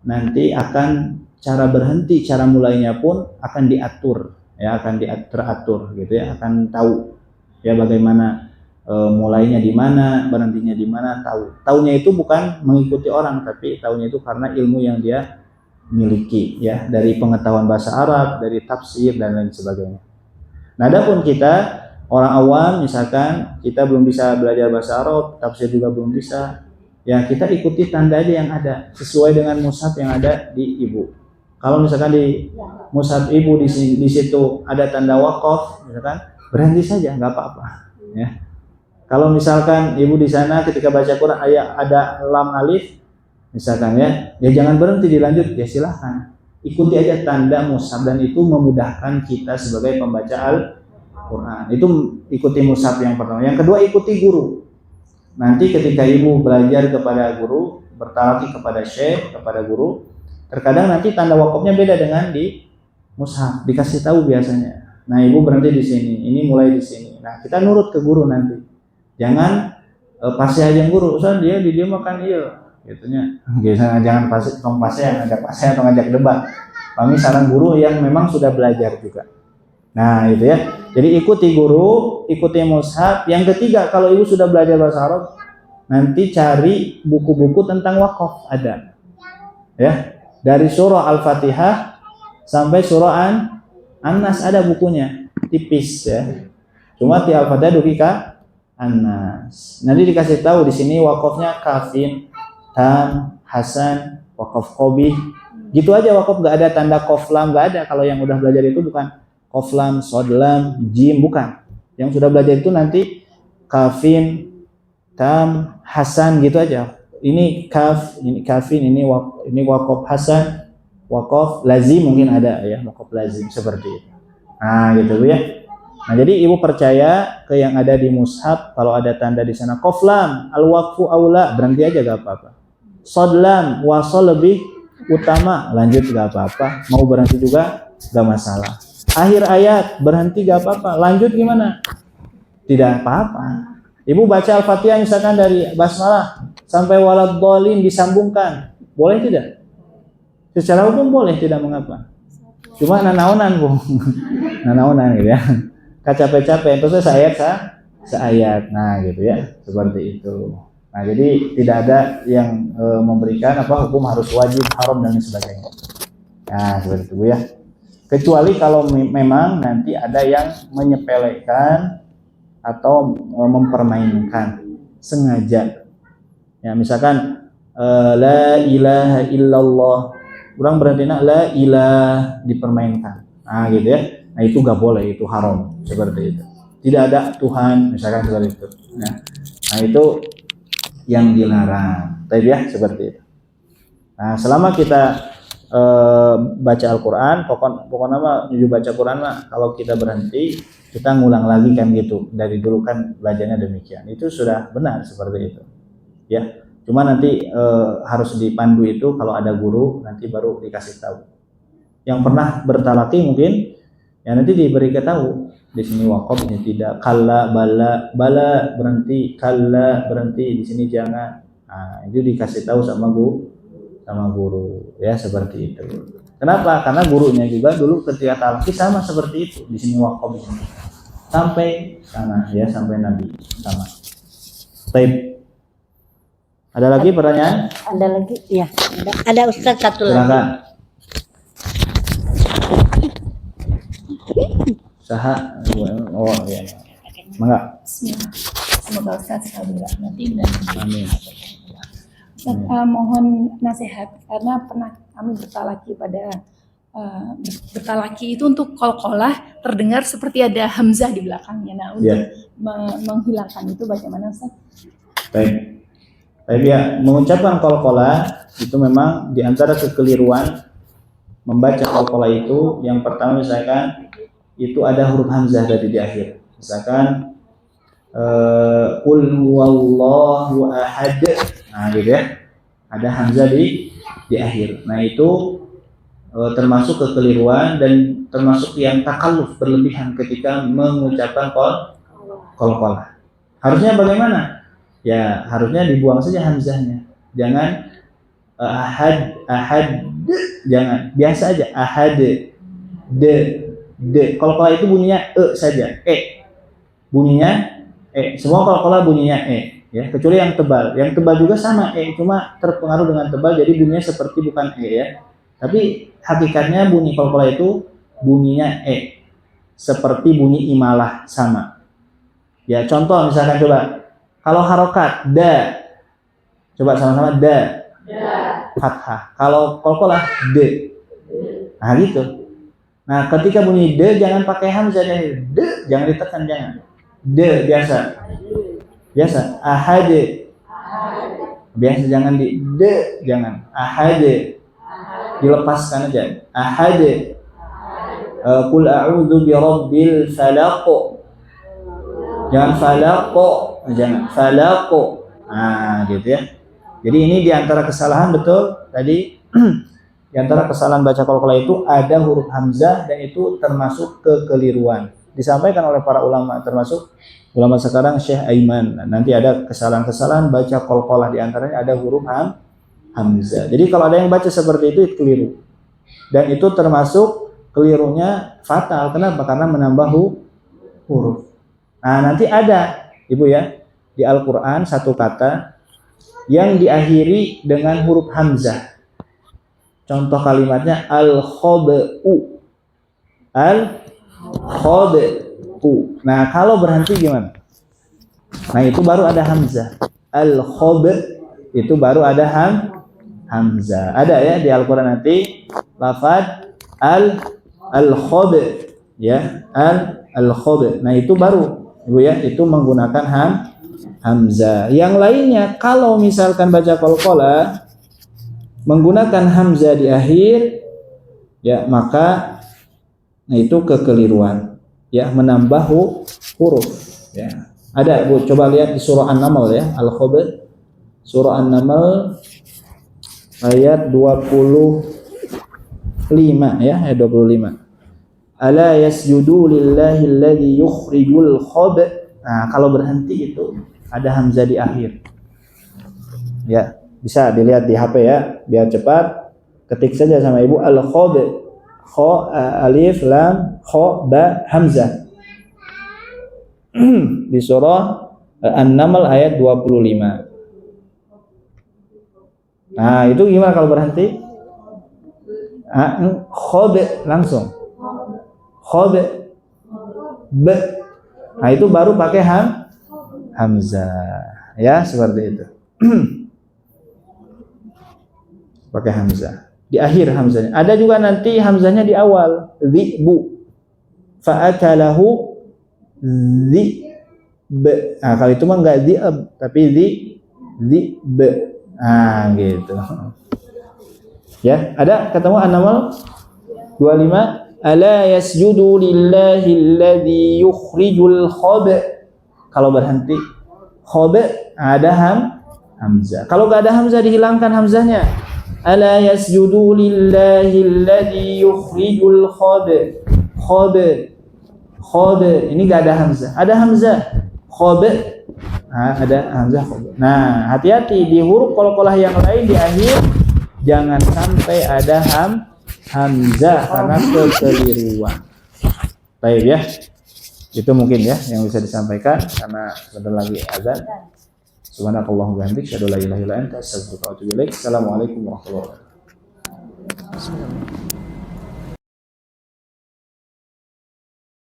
nanti akan cara berhenti, cara mulainya pun akan diatur, ya, akan teratur gitu ya, akan tahu ya bagaimana mulainya di mana, berhentinya di mana, tahu. Taunya itu bukan mengikuti orang, tapi taunya itu karena ilmu yang dia miliki, ya, dari pengetahuan bahasa Arab, dari tafsir dan lain sebagainya. Nah, adapun kita orang awam misalkan kita belum bisa belajar bahasa Arab, tafsir juga belum bisa, ya kita ikuti tanda aja yang ada sesuai dengan mushaf yang ada di ibu. Kalau misalkan di mushaf ibu di situ ada tanda waqaf, misalkan berhenti saja, nggak apa-apa, ya. Kalau misalkan ibu di sana ketika baca Quran ada lam alif, misalkan ya jangan berhenti, dilanjut, ya silahkan ikuti aja tanda mushaf dan itu memudahkan kita sebagai pembaca Al-Quran. Itu ikuti mushaf yang pertama. Yang kedua, ikuti guru. Nanti ketika ibu belajar kepada guru, bertalaki kepada syekh, kepada guru, terkadang nanti tanda waqafnya beda dengan di mushaf, dikasih tahu biasanya. Nah, ibu berhenti di sini, ini mulai di sini. Nah, kita nurut ke guru nanti. Jangan pasti aja guru, Ustaz dia makan iya. Gitunya, jangan pasti yang ngajak pasti atau ngajak debat. Kami saran guru yang memang sudah belajar juga. Nah, itu ya. Jadi ikuti guru, ikuti mushaf. Yang ketiga, kalau ibu sudah belajar bahasa Arab, nanti cari buku-buku tentang waqaf ada. Ya, dari surah Al-Fatihah sampai surah An-Nas ada bukunya, tipis ya. Cuma di Al-Fatihah dukika An-Nas. Nanti dikasih tahu di sini waqafnya kafin, tam, hasan, waqaf qabih. Gitu aja waqaf, enggak ada tanda qaf lam, enggak ada. Kalau yang udah belajar itu bukan qaf lam, shad lam, jim, bukan. Yang sudah belajar itu nanti kafin, tam, hasan gitu aja. Ini kaf, ini kafin, ini waqaf hasan, waqaf lazim mungkin ada ya, waqaf lazim seperti itu. Nah, gitu ya. Nah, jadi ibu percaya ke yang ada di mushaf. Kalau ada tanda di sana qaf lam, al-waqfu aula, berhenti aja gak apa-apa. Shad lam, wasal lebih utama lanjut gak apa-apa, mau berhenti juga gak masalah. Akhir ayat berhenti gak apa-apa, lanjut gimana? Tidak apa-apa. Ibu baca Al-Fatihah misalkan dari basmalah sampai waladhdallin disambungkan, boleh tidak? Secara hukum boleh, tidak mengapa. Cuma nanaonan Bu. Nanaonan gitu ya. Capek-capek terus seayat. Nah, gitu ya. Seperti itu. Nah, jadi tidak ada yang memberikan hukum harus wajib, haram dan sebagainya. Nah, seperti itu Bu ya. Kecuali kalau memang nanti ada yang menyepelekan atau mempermainkan sengaja. Ya, misalkan la ilaha illallah, orang berarti la ilah dipermainkan. Nah, gitu ya. Nah, itu gak boleh, itu haram seperti itu. Tidak ada Tuhan, misalkan seperti itu. Nah, itu yang dilarang. Tadi ya seperti itu. Nah, selama kita baca Al-Quran, pokoknya mah baca Quran mah kalau kita berhenti kita ngulang lagi kan gitu. Dari dulu kan belajarnya demikian. Itu sudah benar seperti itu. Ya. Cuma nanti harus dipandu itu kalau ada guru nanti baru dikasih tahu. Yang pernah bertalaki mungkin ya nanti diberi tahu. Di sini waqaf, ini tidak, kalla bala berhenti, kalla berhenti, di sini jangan. Nah, itu dikasih tahu sama guru ya seperti itu. Kenapa? Karena gurunya juga dulu ketika talaki sama seperti itu. Di sini waqaf, di sini sampai sana ya, sampai Nabi sama. Baik. Ada lagi pertanyaan? Ada lagi? Ya, ada Ustaz satu lagi. Silakan. Saha, oh ya, mangga. Semoga Ustaz selalu dirahmati dan Amin. Ustaz, mohon nasihat karena pernah kami bertalaki pada bertalaki itu untuk qalqalah terdengar seperti ada hamzah di belakangnya. Nah, untuk menghilangkan itu bagaimana Ustaz? Baik. Baik ya, mengucapkan qalqalah itu memang di antara kekeliruan membaca qalqalah itu. Yang pertama misalkan itu ada huruf hamzah tadi di akhir. Misalkan qul huwallahu ahad. Nah, gitu ya. Ada hamzah di akhir. Nah, itu termasuk kekeliruan dan termasuk yang takalluf berlebihan ketika mengucapkan qalqalah. Harusnya bagaimana? Ya, harusnya dibuang saja hamzahnya. Jangan ahad, jangan. Biasa aja ahad. Qalqalah itu bunyinya saja, bunyinya semua qalqalah bunyinya ya, kecuali yang tebal. Yang tebal juga sama cuma terpengaruh dengan tebal jadi bunyinya seperti bukan ya. Tapi hakikatnya bunyi qalqalah itu bunyinya seperti bunyi imalah sama. Ya, contoh misalkan coba kalau harokat da, coba sama-sama da. Fathah. Kalau qalqalah de. Nah, gitu. Nah, ketika bunyi de jangan pakai hamzah de, jangan ditekan, jangan. De biasa. Ahad. Biasa, jangan di de, jangan. Ahad. Dilepaskan aja. Ahad. Qul a'udzu birabbil falaq. Jangan falaq, jangan falaq. Nah, gitu ya. Jadi ini diantara kesalahan betul tadi. Di antara kesalahan baca qalqalah itu ada huruf hamzah dan itu termasuk kekeliruan. Disampaikan oleh para ulama, termasuk ulama sekarang Syekh Aiman. Nanti ada kesalahan-kesalahan baca qalqalah, di antaranya ada huruf hamzah. Jadi kalau ada yang baca seperti itu keliru. Dan itu termasuk kelirunya fatal. Kenapa? Karena menambah huruf. Nah, nanti ada Ibu ya di Al-Qur'an satu kata yang diakhiri dengan huruf hamzah. Contoh kalimatnya al-khaba'u. Al-khaba'u. Nah, kalau berhenti gimana? Nah, itu baru ada hamzah. Al-khab' itu baru ada hamzah. Ada ya di Al-Qur'an nanti lafaz al-khab' ya, al-khab'. Nah, itu baru Ibu ya, itu menggunakan hamzah. Yang lainnya kalau misalkan baca qalqalah menggunakan hamzah di akhir ya, maka nah itu kekeliruan ya, menambah huruf ya. Ada Bu, coba lihat di surah An-Naml ya, Al-Khaba'u, surah An-Naml ayat 25 ya, ayat 25. Ala yasjudu lillahi alladhi yukhrijul khob. Nah, kalau berhenti itu ada hamzah di akhir. Ya, bisa dilihat di HP ya, biar cepat. Ketik saja sama ibu al-khob. Kho, alif, lam, kho, ba, hamzah. Di surah An-Naml ayat 25. Nah, itu gimana kalau berhenti? Khob langsung. Khob b. Nah, itu baru pakai hamzah. Ya, seperti itu. Pakai hamzah. Di akhir hamzahnya. Ada juga nanti hamzahnya di awal. Dhi'bu. Fa'akalahu dhi'b. Nah, kalau itu mah enggak dhi'ab, tapi dhi'b. Nah, gitu. Ya, ada ketemu An-Naml 25. Ala yasjudu lillahi alladhi yukhrijul khob. Kalau berhenti khob ada hamzah. Kalau enggak ada hamzah dihilangkan hamzahnya. Ala yasjudu lillahi alladhi yukhrijul khob. Khob ini enggak ada hamzah. Ada hamzah khob. Nah, ada hamzah khob. Nah, hati-hati di huruf qalqalah yang lain di akhir jangan sampai ada hamzah karena kekeliruan. Baik ya. Itu mungkin ya yang bisa disampaikan karena sebentar lagi azan. Subhanakallahumma wa bihamdika asyhadu an la ilaha illa anta astaghfiruka wa atubu ilaik. Assalamualaikum warahmatullahi wabarakatuh.